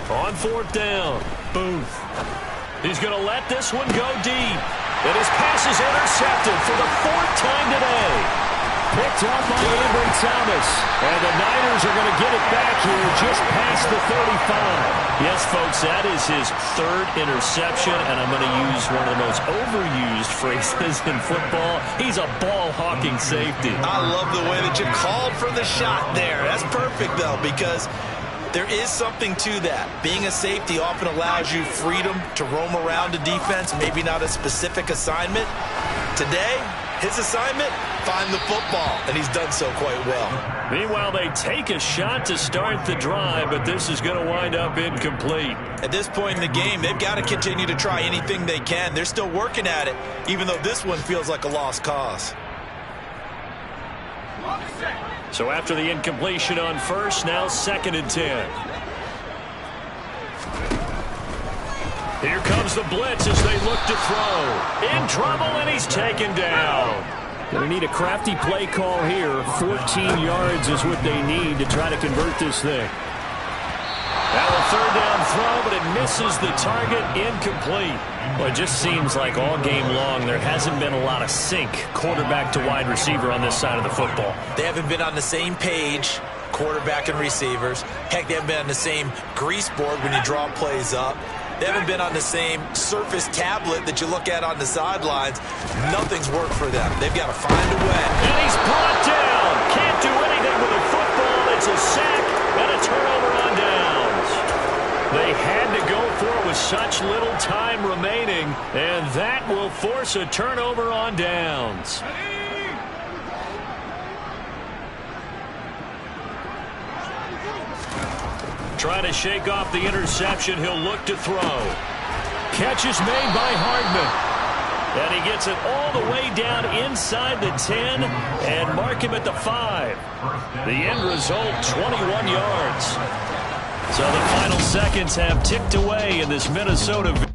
On 4th down, Booth. He's going to let this one go deep. And his pass is intercepted for the 4th time today. Picked up by Ambry Thomas. And the Niners are going to get it back here just past the 35. Yes, folks, that is his 3rd interception. And I'm going to use one of the most overused phrases in football. He's a ball-hawking safety. I love the way that you called for the shot there. That's perfect, though, because there is something to that. Being a safety often allows you freedom to roam around a defense, maybe not a specific assignment. Today, His assignment, find the football, and he's done so quite well. Meanwhile, they take a shot to start the drive, but this is going to wind up incomplete. At this point in the game, they've got to continue to try anything they can. They're still working at it, even though this one feels like a lost cause. So after the incompletion on first, now 2nd and 10. Here comes the blitz as they look to throw. In trouble, and he's taken down. Going to need a crafty play call here. 14 yards is what they need to try to convert this thing. Now a 3rd down throw, but it misses the target, incomplete. Well, it just seems like all game long there hasn't been a lot of sync quarterback to wide receiver on this side of the football. They haven't been on the same page, quarterback and receivers. Heck, they haven't been on the same grease board when you draw plays up. They haven't been on the same Surface tablet that you look at on the sidelines. Nothing's worked for them. They've got to find a way. And he's brought down. Can't do anything with a football. It's a sack and a turnover on downs. They had to go for it with such little time remaining, and that will force a turnover on downs. Trying to shake off the interception. He'll look to throw. Catch is made by Hardman. And he gets it all the way down inside the 10 and mark him at the 5. The end result, 21 yards. So the final seconds have ticked away in this Minnesota victory.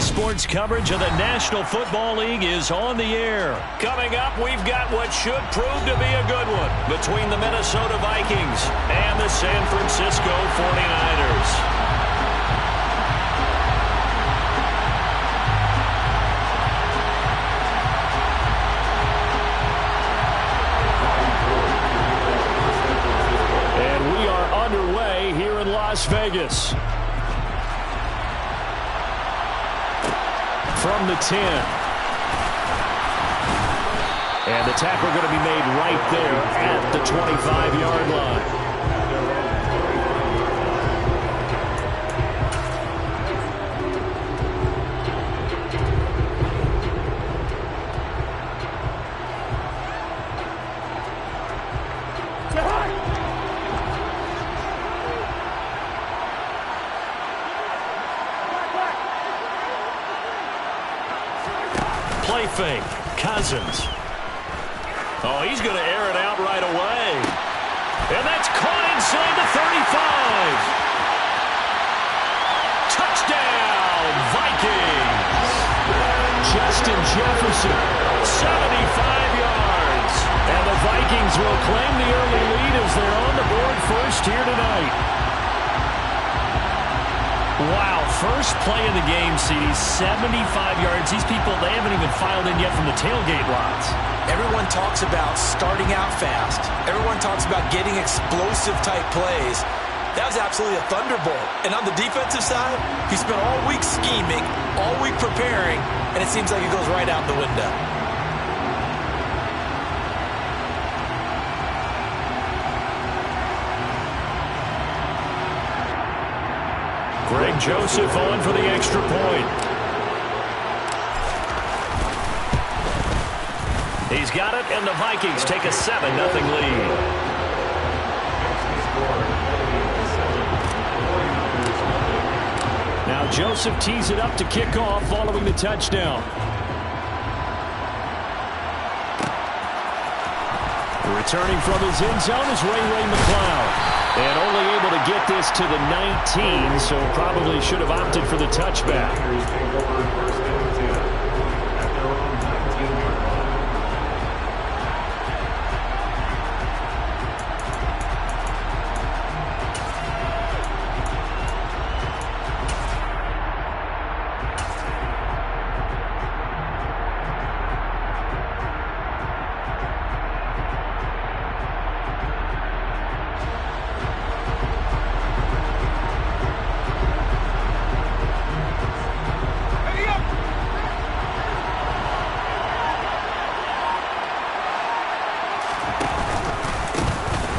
Sports coverage of the National Football League is on the air. Coming up, we've got what should prove to be a good one between the Minnesota Vikings and the San Francisco 49ers. Underway here in Las Vegas. From the 10. And the tackle going to be made right there at the 25-yard line. Play fake. Cousins. Oh, he's going to air it out right away. And that's caught inside the 35. Touchdown, Vikings. Justin Jefferson, 75 yards. And the Vikings will claim the early lead as they're on the board first here tonight. Wow, first play of the game, CD, 75 yards. These people, they haven't even filed in yet from the tailgate lots. Everyone talks about starting out fast. Everyone talks about getting explosive-type plays. That was absolutely a thunderbolt. And on the defensive side, he spent all week scheming, all week preparing, and it seems like it goes right out the window. Greg Joseph on for the extra point. He's got it, and the Vikings take a 7-0 lead. Now Joseph tees it up to kick off following the touchdown. Returning from his end zone is Ray McCloud. And only able to get this to the 19, so probably should have opted for the touchback.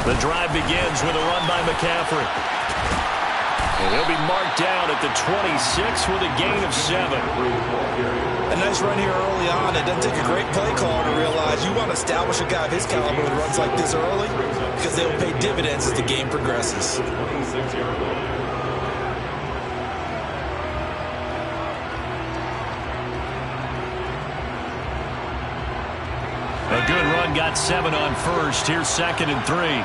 The drive begins with a run by McCaffrey. And he'll be marked down at the 26 with a gain of 7. A nice run here early on. It doesn't take a great play caller to realize you want to establish a guy of his caliber who runs like this early because they will pay dividends as the game progresses. A good run, got 7 on first. Here's 2nd and 3.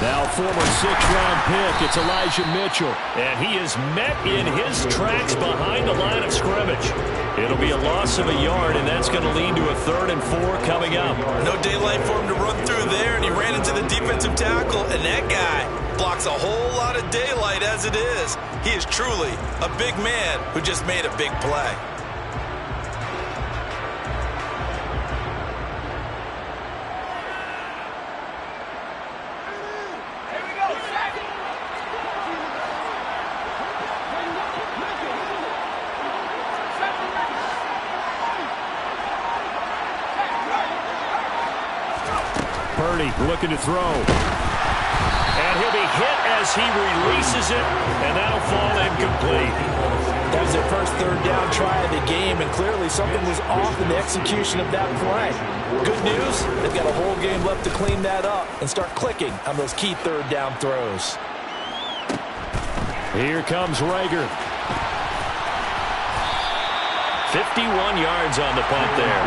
Now former 6th-round pick, it's Elijah Mitchell. And he is met in his tracks behind the line of scrimmage. It'll be a loss of a yard, and that's going to lead to a 3rd and 4 coming up. No daylight for him to run through there, and he ran into the defensive tackle, and that guy blocks a whole lot of daylight as it is. He is truly a big man who just made a big play. Purdy looking to throw. And he'll be hit as he releases it, and that'll fall incomplete. That was their first 3rd down try of the game, and clearly something was off in the execution of that play. Good news, they've got a whole game left to clean that up and start clicking on those key 3rd down throws. Here comes Rager. 51 yards on the punt there.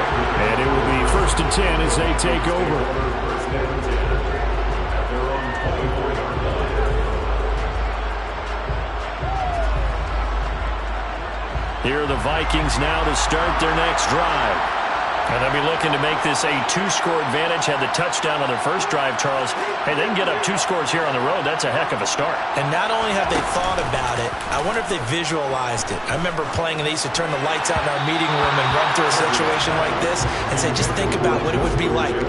And it will be 1st and 10 as they take over. Here are the Vikings now to start their next drive. And they'll be looking to make this a 2-score advantage. Had the touchdown on their first drive, Charles. Hey, they can get up 2 scores here on the road. That's a heck of a start. And not only have they thought about it, I wonder if they visualized it. I remember playing, and they used to turn the lights out in our meeting room and run through a situation like this and say, just think about what it would be like.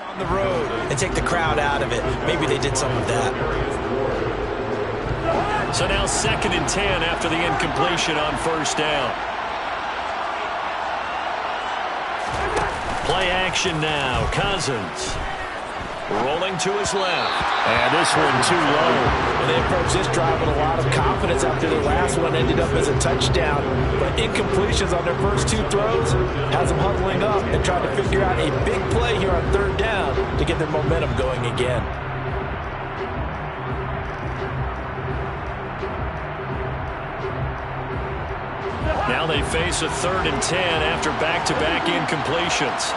On the road and take the crowd out of it. Maybe they did some of that. So now 2nd and 10 after the incompletion on first down. Play action now. Cousins rolling to his left. And this one too low. Well, they approached this drive with a lot of confidence after their last one ended up as a touchdown. But incompletions on their first 2 throws has them huddling up and trying to figure out a big play here on 3rd down to get their momentum going again. Now they face a 3rd and 10 after back-to-back incompletions.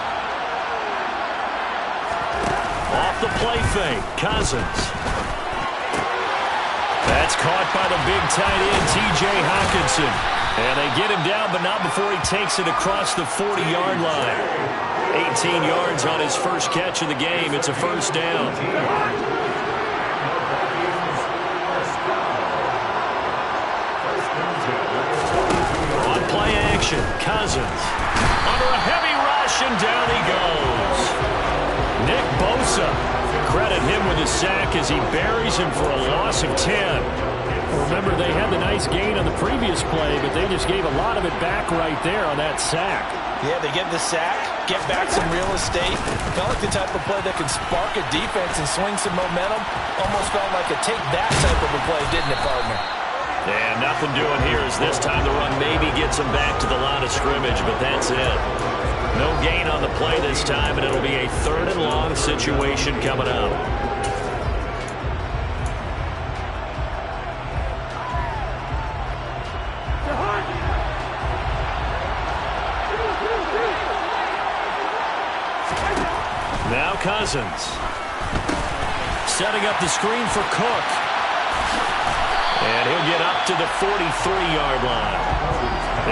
Off the play fake, Cousins. That's caught by the big tight end, T.J. Hockenson. And they get him down, but not before he takes it across the 40-yard line. 18 yards on his first catch of the game. It's a first down. On play action, Cousins. Under a heavy rush, and down he goes. Nick Bosa, credit him with a sack as he buries him for a loss of 10. Remember, they had the nice gain on the previous play, but they just gave a lot of it back right there on that sack. Yeah, they get the sack, get back some real estate. Felt like the type of play that can spark a defense and swing some momentum. Almost felt like a take-that type of a play, didn't it, partner? And nothing doing here as this time the run maybe gets him back to the line of scrimmage, but that's it. No gain on the play this time, and it'll be a 3rd and long situation coming up. Now Cousins. Setting up the screen for Cook. And he'll get up to the 43-yard line.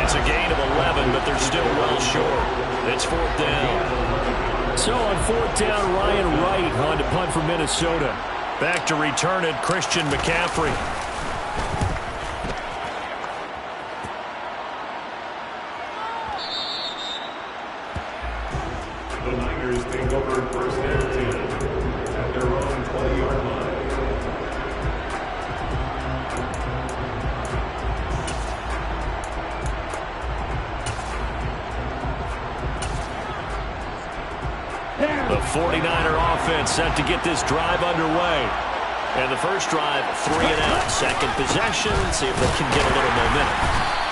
It's a gain of 11, but they're still well short. It's 4th down. So on 4th down, Ryan Wright on to punt for Minnesota. Back to return it, Christian McCaffrey. The Niners take over first and 10 at their own 20-yard line. The 49er offense set to get this drive underway. And the first drive, 3 and out. Second possession, see if they can get a little momentum.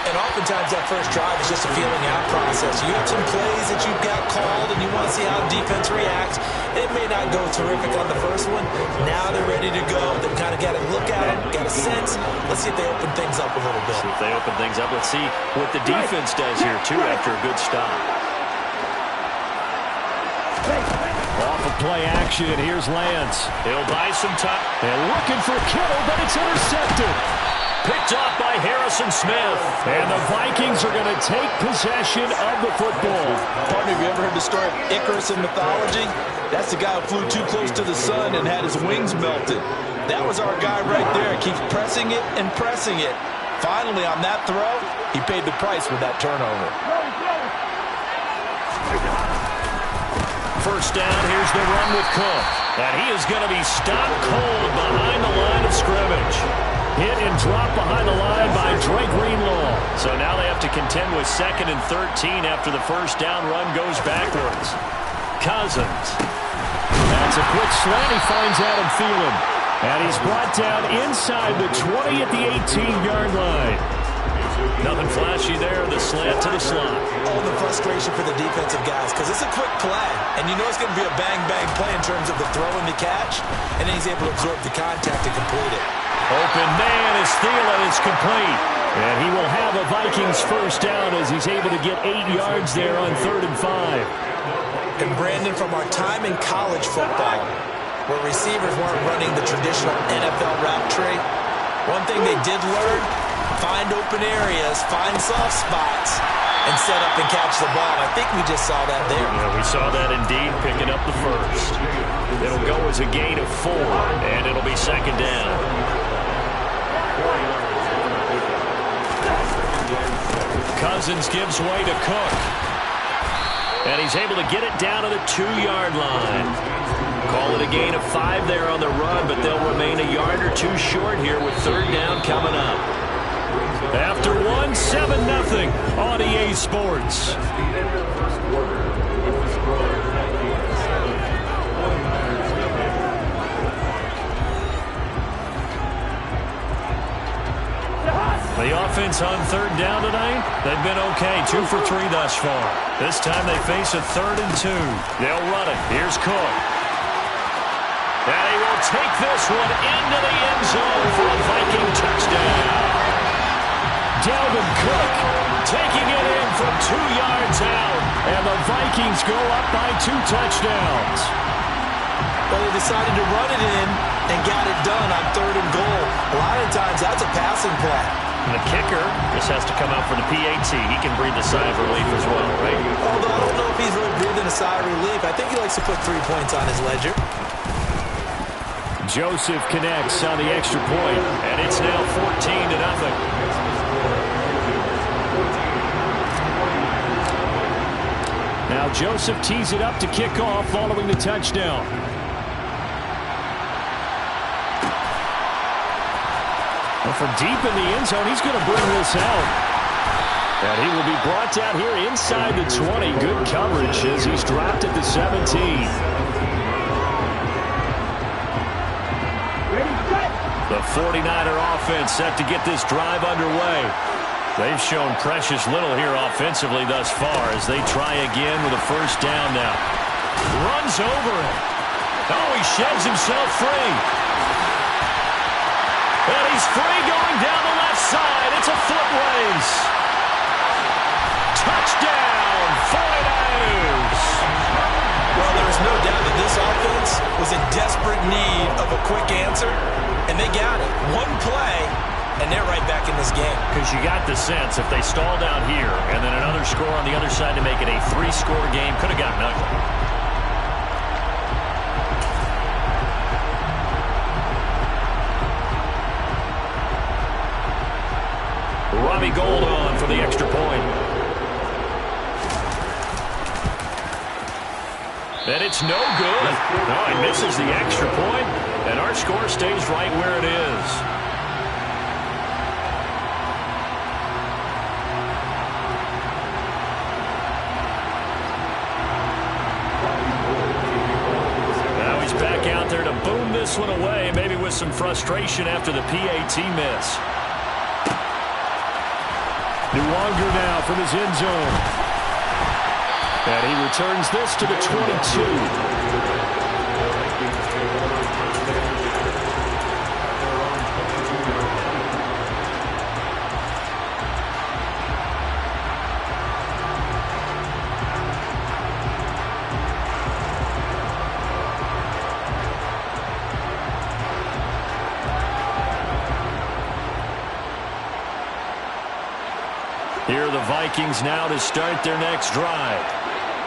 And oftentimes that first drive is just a feeling out process. You have some plays that you've got called and you want to see how the defense reacts. It may not go terrific on the first one. Now they're ready to go. They've kind of got to look at it, got a sense. Let's see if they open things up a little bit. See if they open things up. Let's see what the defense does here, too, after a good stop. Off of play action, here's Lance. He'll buy some time. They're looking for Kittle, but it's intercepted. Picked off by Harrison Smith. And the Vikings are going to take possession of the football. Partner, have you ever heard the story of Icarus in mythology? That's the guy who flew too close to the sun and had his wings melted. That was our guy right there. Keeps pressing it and pressing it. Finally, on that throw, he paid the price with that turnover. First down, here's the run with Cook. And he is going to be stopped cold behind the line of scrimmage. Hit and drop behind the line by Dre Greenlaw. So now they have to contend with 2nd and 13 after the first down run goes backwards. Cousins. That's a quick slant. He finds Adam Thielen. And he's brought down inside the 20 at the 18-yard line. Nothing flashy there. The slant to the slot. All the frustration for the defensive guys because it's a quick play. And you know it's going to be a bang-bang play in terms of the throw and the catch. And then he's able to absorb the contact and complete it. Open man is Thielen. It's complete. And he will have a Vikings first down as he's able to get 8 yards there on 3rd and 5. And Brandon, from our time in college football, where receivers weren't running the traditional NFL route tree, one thing they did learn, find open areas, find soft spots, and set up and catch the ball. I think we just saw that there. Yeah, we saw that indeed, picking up the first. It'll go as a gain of 4, and it'll be 2nd down. Cousins gives way to Cook. And he's able to get it down to the 2-yard line. Call it a gain of 5 there on the run, but they'll remain a yard or 2 short here with 3rd down coming up. After 1, 7-0 on EA Sports. The offense on 3rd down tonight, they've been okay. 2 for 3 thus far. This time they face a 3rd and 2. They'll run it. Here's Cook. And he will take this one into the end zone for a Viking touchdown. Dalvin Cook Taking it in from 2 yards out. And the Vikings go up by 2 touchdowns. Well, they decided to run it in and got it done on 3rd and goal. A lot of times that's a passing play. And the kicker just has to come out for the PAT. He can breathe a sigh of relief as well, right? Although I don't know if he's really breathing a sigh of relief. I think he likes to put 3 points on his ledger. Joseph connects on the extra point. And it's now 14-0. Now Joseph tees it up to kick off following the touchdown. Well, from deep in the end zone, he's going to bring this out. And he will be brought down here inside the 20. Good coverage as he's dropped at the 17. The 49er offense set to get this drive underway. They've shown precious little here offensively thus far as they try again with a first down now. Runs over it. Oh, he sheds himself free. And he's free going down the left side. It's a foot race. Touchdown, 49ers. Well, there's no doubt that this offense was in desperate need of a quick answer, and they got it. One play, and they're right back in this game. Because you got the sense if they stall down here and then another score on the other side to make it a 3-score game, could have gotten ugly. Bobby Gold on for the extra point. And it's no good. No, he misses the extra point, and our score stays right where it is. Now he's back out there to boom this one away, maybe with some frustration after the PAT miss. Nuwanger now from his end zone. And he returns this to the 22. Here are the Vikings now to start their next drive.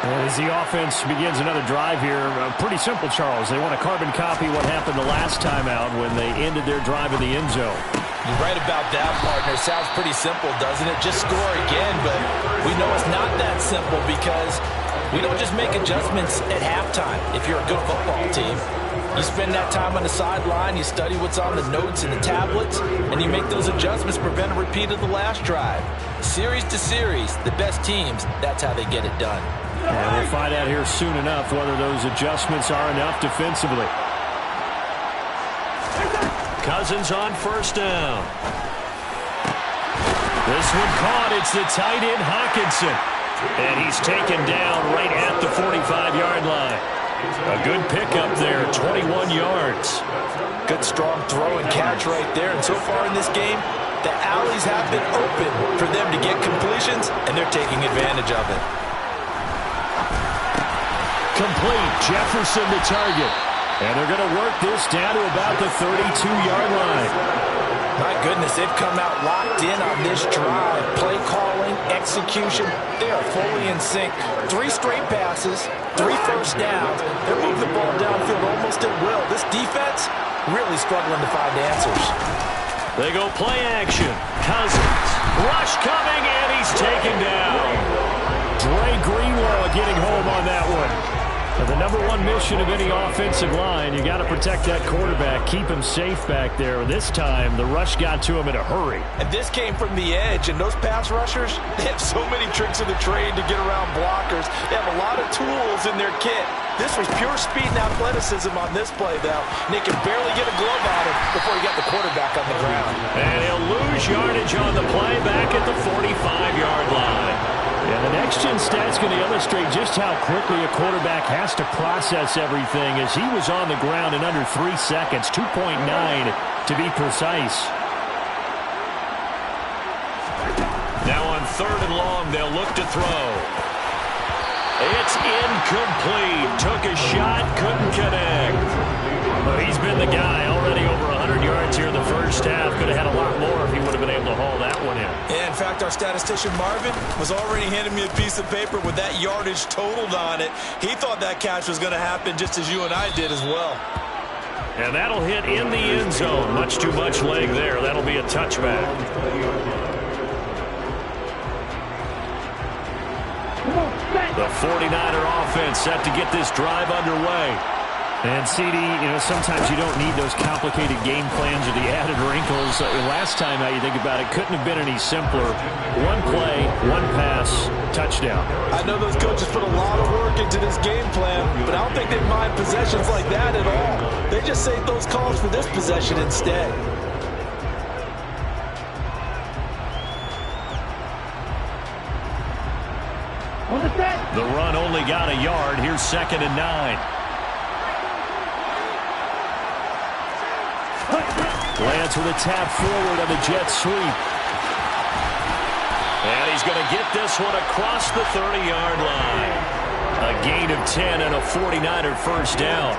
As the offense begins another drive here, pretty simple, Charles. They want to carbon copy what happened the last time out when they ended their drive in the end zone. You're right about that, partner. Sounds pretty simple, doesn't it? Just score again, but we know it's not that simple because we don't just make adjustments at halftime if you're a good football team. You spend that time on the sideline, you study what's on the notes and the tablets, and you make those adjustments to prevent a repeat of the last drive. Series to series, the best teams, that's how they get it done. And we'll find out here soon enough whether those adjustments are enough defensively. Cousins on first down. This one caught. It's the tight end, Hawkinson. And he's taken down right at the 45-yard line. A good pickup there, 21 yards. Good strong throw and catch right there. And so far in this game, the alleys have been open for them to get completions, and they're taking advantage of it. Complete. Jefferson the target. And they're going to work this down to about the 32-yard line. My goodness, they've come out locked in on this drive. Play calling, execution, they are fully in sync. 3 straight passes, 3 first downs. They're moving the ball downfield almost at will. This defense really struggling to find answers. They go play action. Cousins. Rush coming, and he's taken down. Dre Greenlaw getting home on that one. And the number one mission of any offensive line, you got to protect that quarterback, keep him safe back there. This time, the rush got to him in a hurry. And this came from the edge, and those pass rushers, they have so many tricks of the trade to get around blockers. They have a lot of tools in their kit. This was pure speed and athleticism on this play, though. And they can barely get a glove on him before he got the quarterback on the ground. And he'll lose yardage on the play back at the 45-yard line. Yeah, the next-gen stat's going to illustrate just how quickly a quarterback has to process everything as he was on the ground in under 3 seconds, 2.9 to be precise. Now on 3rd and long, they'll look to throw. It's incomplete. Took a shot, couldn't connect. Well, he's been the guy already over 100 yards here in the first half. Could have had a lot more if he would have been able to haul that one in. Yeah, in fact, our statistician Marvin was already handing me a piece of paper with that yardage totaled on it. He thought that catch was going to happen just as you and I did as well. And that'll hit in the end zone. Much too much leg there. That'll be a touchback. The 49er offense set to get this drive underway. And, CD, sometimes you don't need those complicated game plans or the added wrinkles. Last time out, you think about it, couldn't have been any simpler. One play, one pass, touchdown. I know those coaches put a lot of work into this game plan, but I don't think they mind possessions like that at all. They just save those calls for this possession instead. The run only got a yard. Here's 2nd and 9. Lance with a tap forward on the jet sweep. And he's going to get this one across the 30-yard line. A gain of 10 and a 49er first down.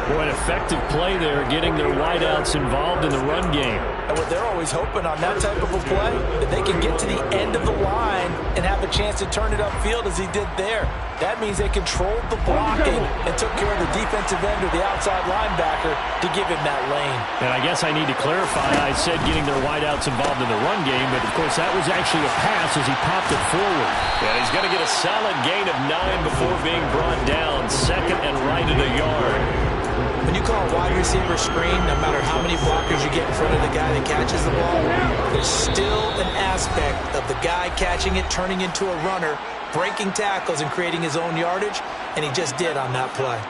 Boy, an effective play there, getting their wideouts involved in the run game. And what they're always hoping on that type of a play, that they can get to the end of the line and have a chance to turn it upfield as he did there. That means they controlled the blocking and took care of the defensive end or the outside linebacker to give him that lane. And I guess I need to clarify, I said getting their wideouts involved in the run game, but of course that was actually a pass as he popped it forward. And he's going to get a solid gain of 9 before being brought down. Second and right at a yard. When you call a wide receiver screen, no matter how many blockers you get in front of the guy that catches the ball, there's still an aspect of the guy catching it, turning into a runner, breaking tackles and creating his own yardage, and he just did on that play.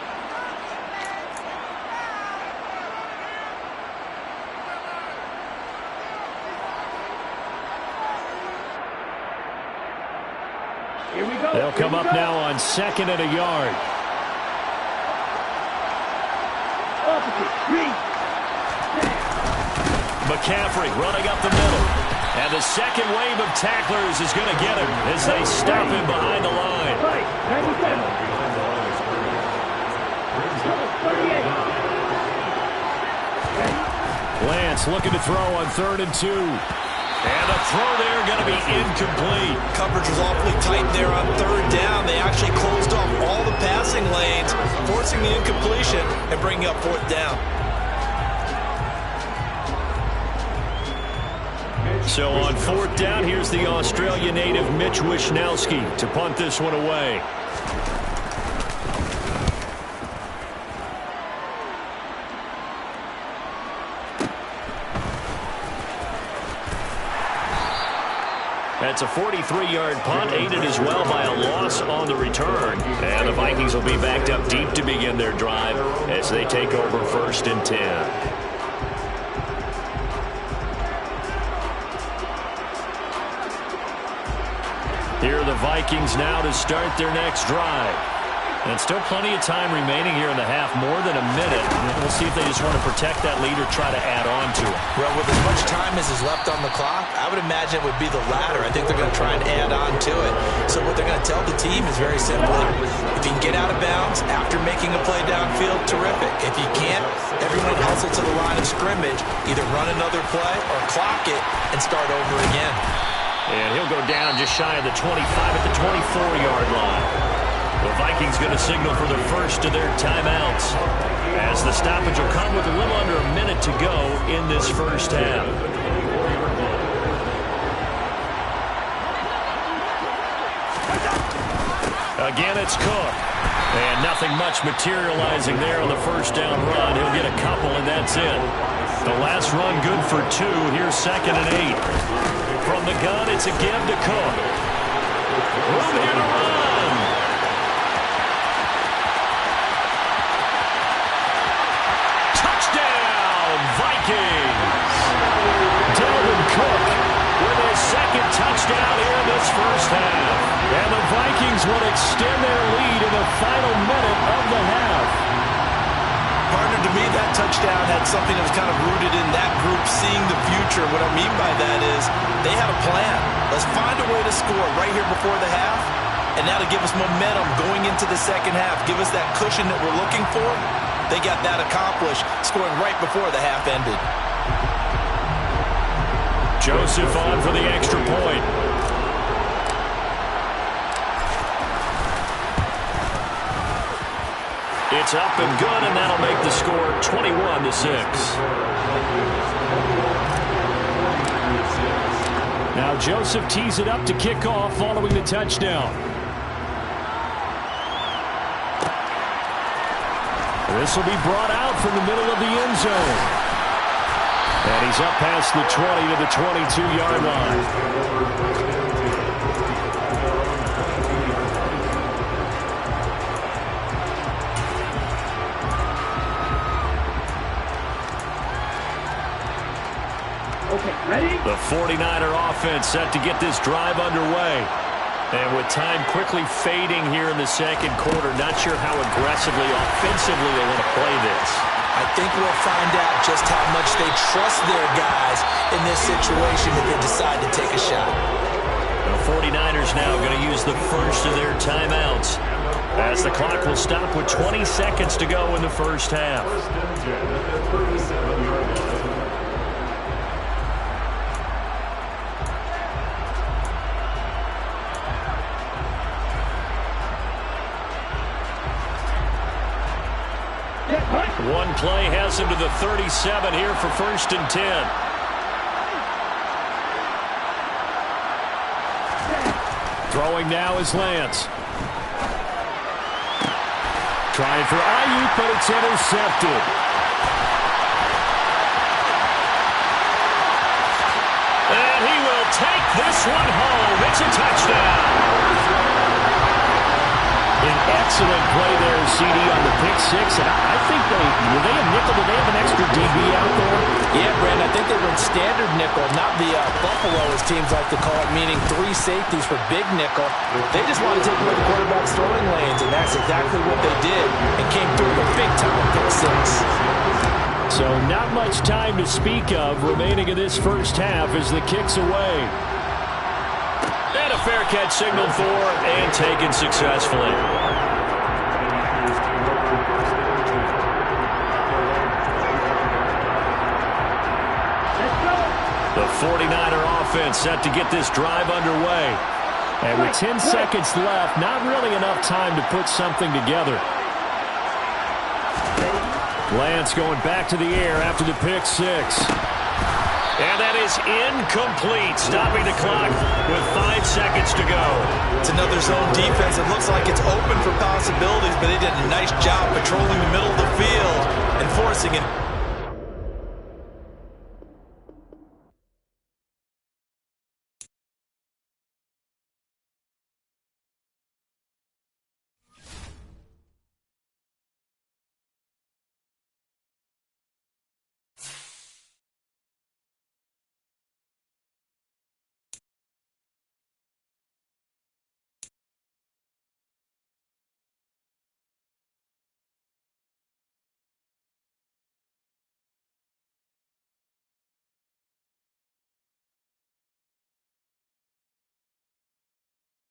Here we go. They'll come up now on second and a yard. McCaffrey running up the middle. And the second wave of tacklers is going to get him as they stop him behind the line. Lance looking to throw on 3rd and 2. And the throw there going to be incomplete. Coverage was awfully tight there on 3rd down. They actually closed off all the passing lanes, forcing the incompletion and bringing up 4th down. So on 4th down, here's the Australia native Mitch Wishnowsky to punt this one away. That's a 43-yard punt, aided as well by a loss on the return. And the Vikings will be backed up deep to begin their drive as they take over 1st and 10. Here are the Vikings now to start their next drive. And still plenty of time remaining here in the half, more than a minute. We'll see if they just want to protect that lead or try to add on to it. Well, with as much time as is left on the clock, I would imagine it would be the latter. I think they're going to try and add on to it. So what they're going to tell the team is very simply, if you can get out of bounds after making a play downfield, terrific. If you can't, everyone hustle to the line of scrimmage, either run another play or clock it and start over again. And he'll go down just shy of the 25 at the 24-yard line. The Vikings going to signal for the first of their timeouts, as the stoppage will come with a little under a minute to go in this first half. Again, it's Cook. And nothing much materializing there on the first down run. He'll get a couple, and that's it. The last run good for 2. Here's 2nd and 8. From the gun, it's a give to Cook. Room here to run. Vikings. Dalvin Cook with his 2nd touchdown here in this first half. And the Vikings will extend their lead in the final minute of the half. Partner, to me, that touchdown had something that was kind of rooted in that group seeing the future. What I mean by that is they had a plan. Let's find a way to score right here before the half. And now to give us momentum going into the second half, give us that cushion that we're looking for. They got that accomplished, scoring right before the half ended. Joseph on for the extra point. It's up and good, and that'll make the score 21-6. Now Joseph tees it up to kick off following the touchdown. This will be brought out from the middle of the end zone. And he's up past the 20 to the 22-yard line. Okay, ready? The 49er offense set to get this drive underway. And with time quickly fading here in the second quarter, not sure how aggressively, offensively they want to play this. I think we'll find out just how much they trust their guys in this situation if they decide to take a shot. The 49ers now going to use the first of their timeouts. As the clock will stop with 20 seconds to go in the first half. First and 10 at the 37-yard line. One play has him to the 37 here for first and 10. Throwing now is Lance. Trying for Ayuk, but it's intercepted. And he will take this one home. It's a touchdown. An excellent play there, CD, on the pick six. And I think were they a nickel? Did they have an extra DB out there? Yeah, Brandon, I think they were in standard nickel, not the Buffalo, as teams like to call it, meaning 3 safeties for big nickel. They just want to take away the quarterback's throwing lanes, and that's exactly what they did, and came through with a big-time pick six. So not much time to speak of remaining in this first half as the kick's away. And a fair catch signaled for and taken successfully. The 49er offense set to get this drive underway. And with 10 seconds left, not really enough time to put something together. Lance going back to the air after the pick six. And that is incomplete, stopping the clock with 5 seconds to go. It's another zone defense. It looks like it's open for possibilities, but they did a nice job patrolling the middle of the field and forcing it.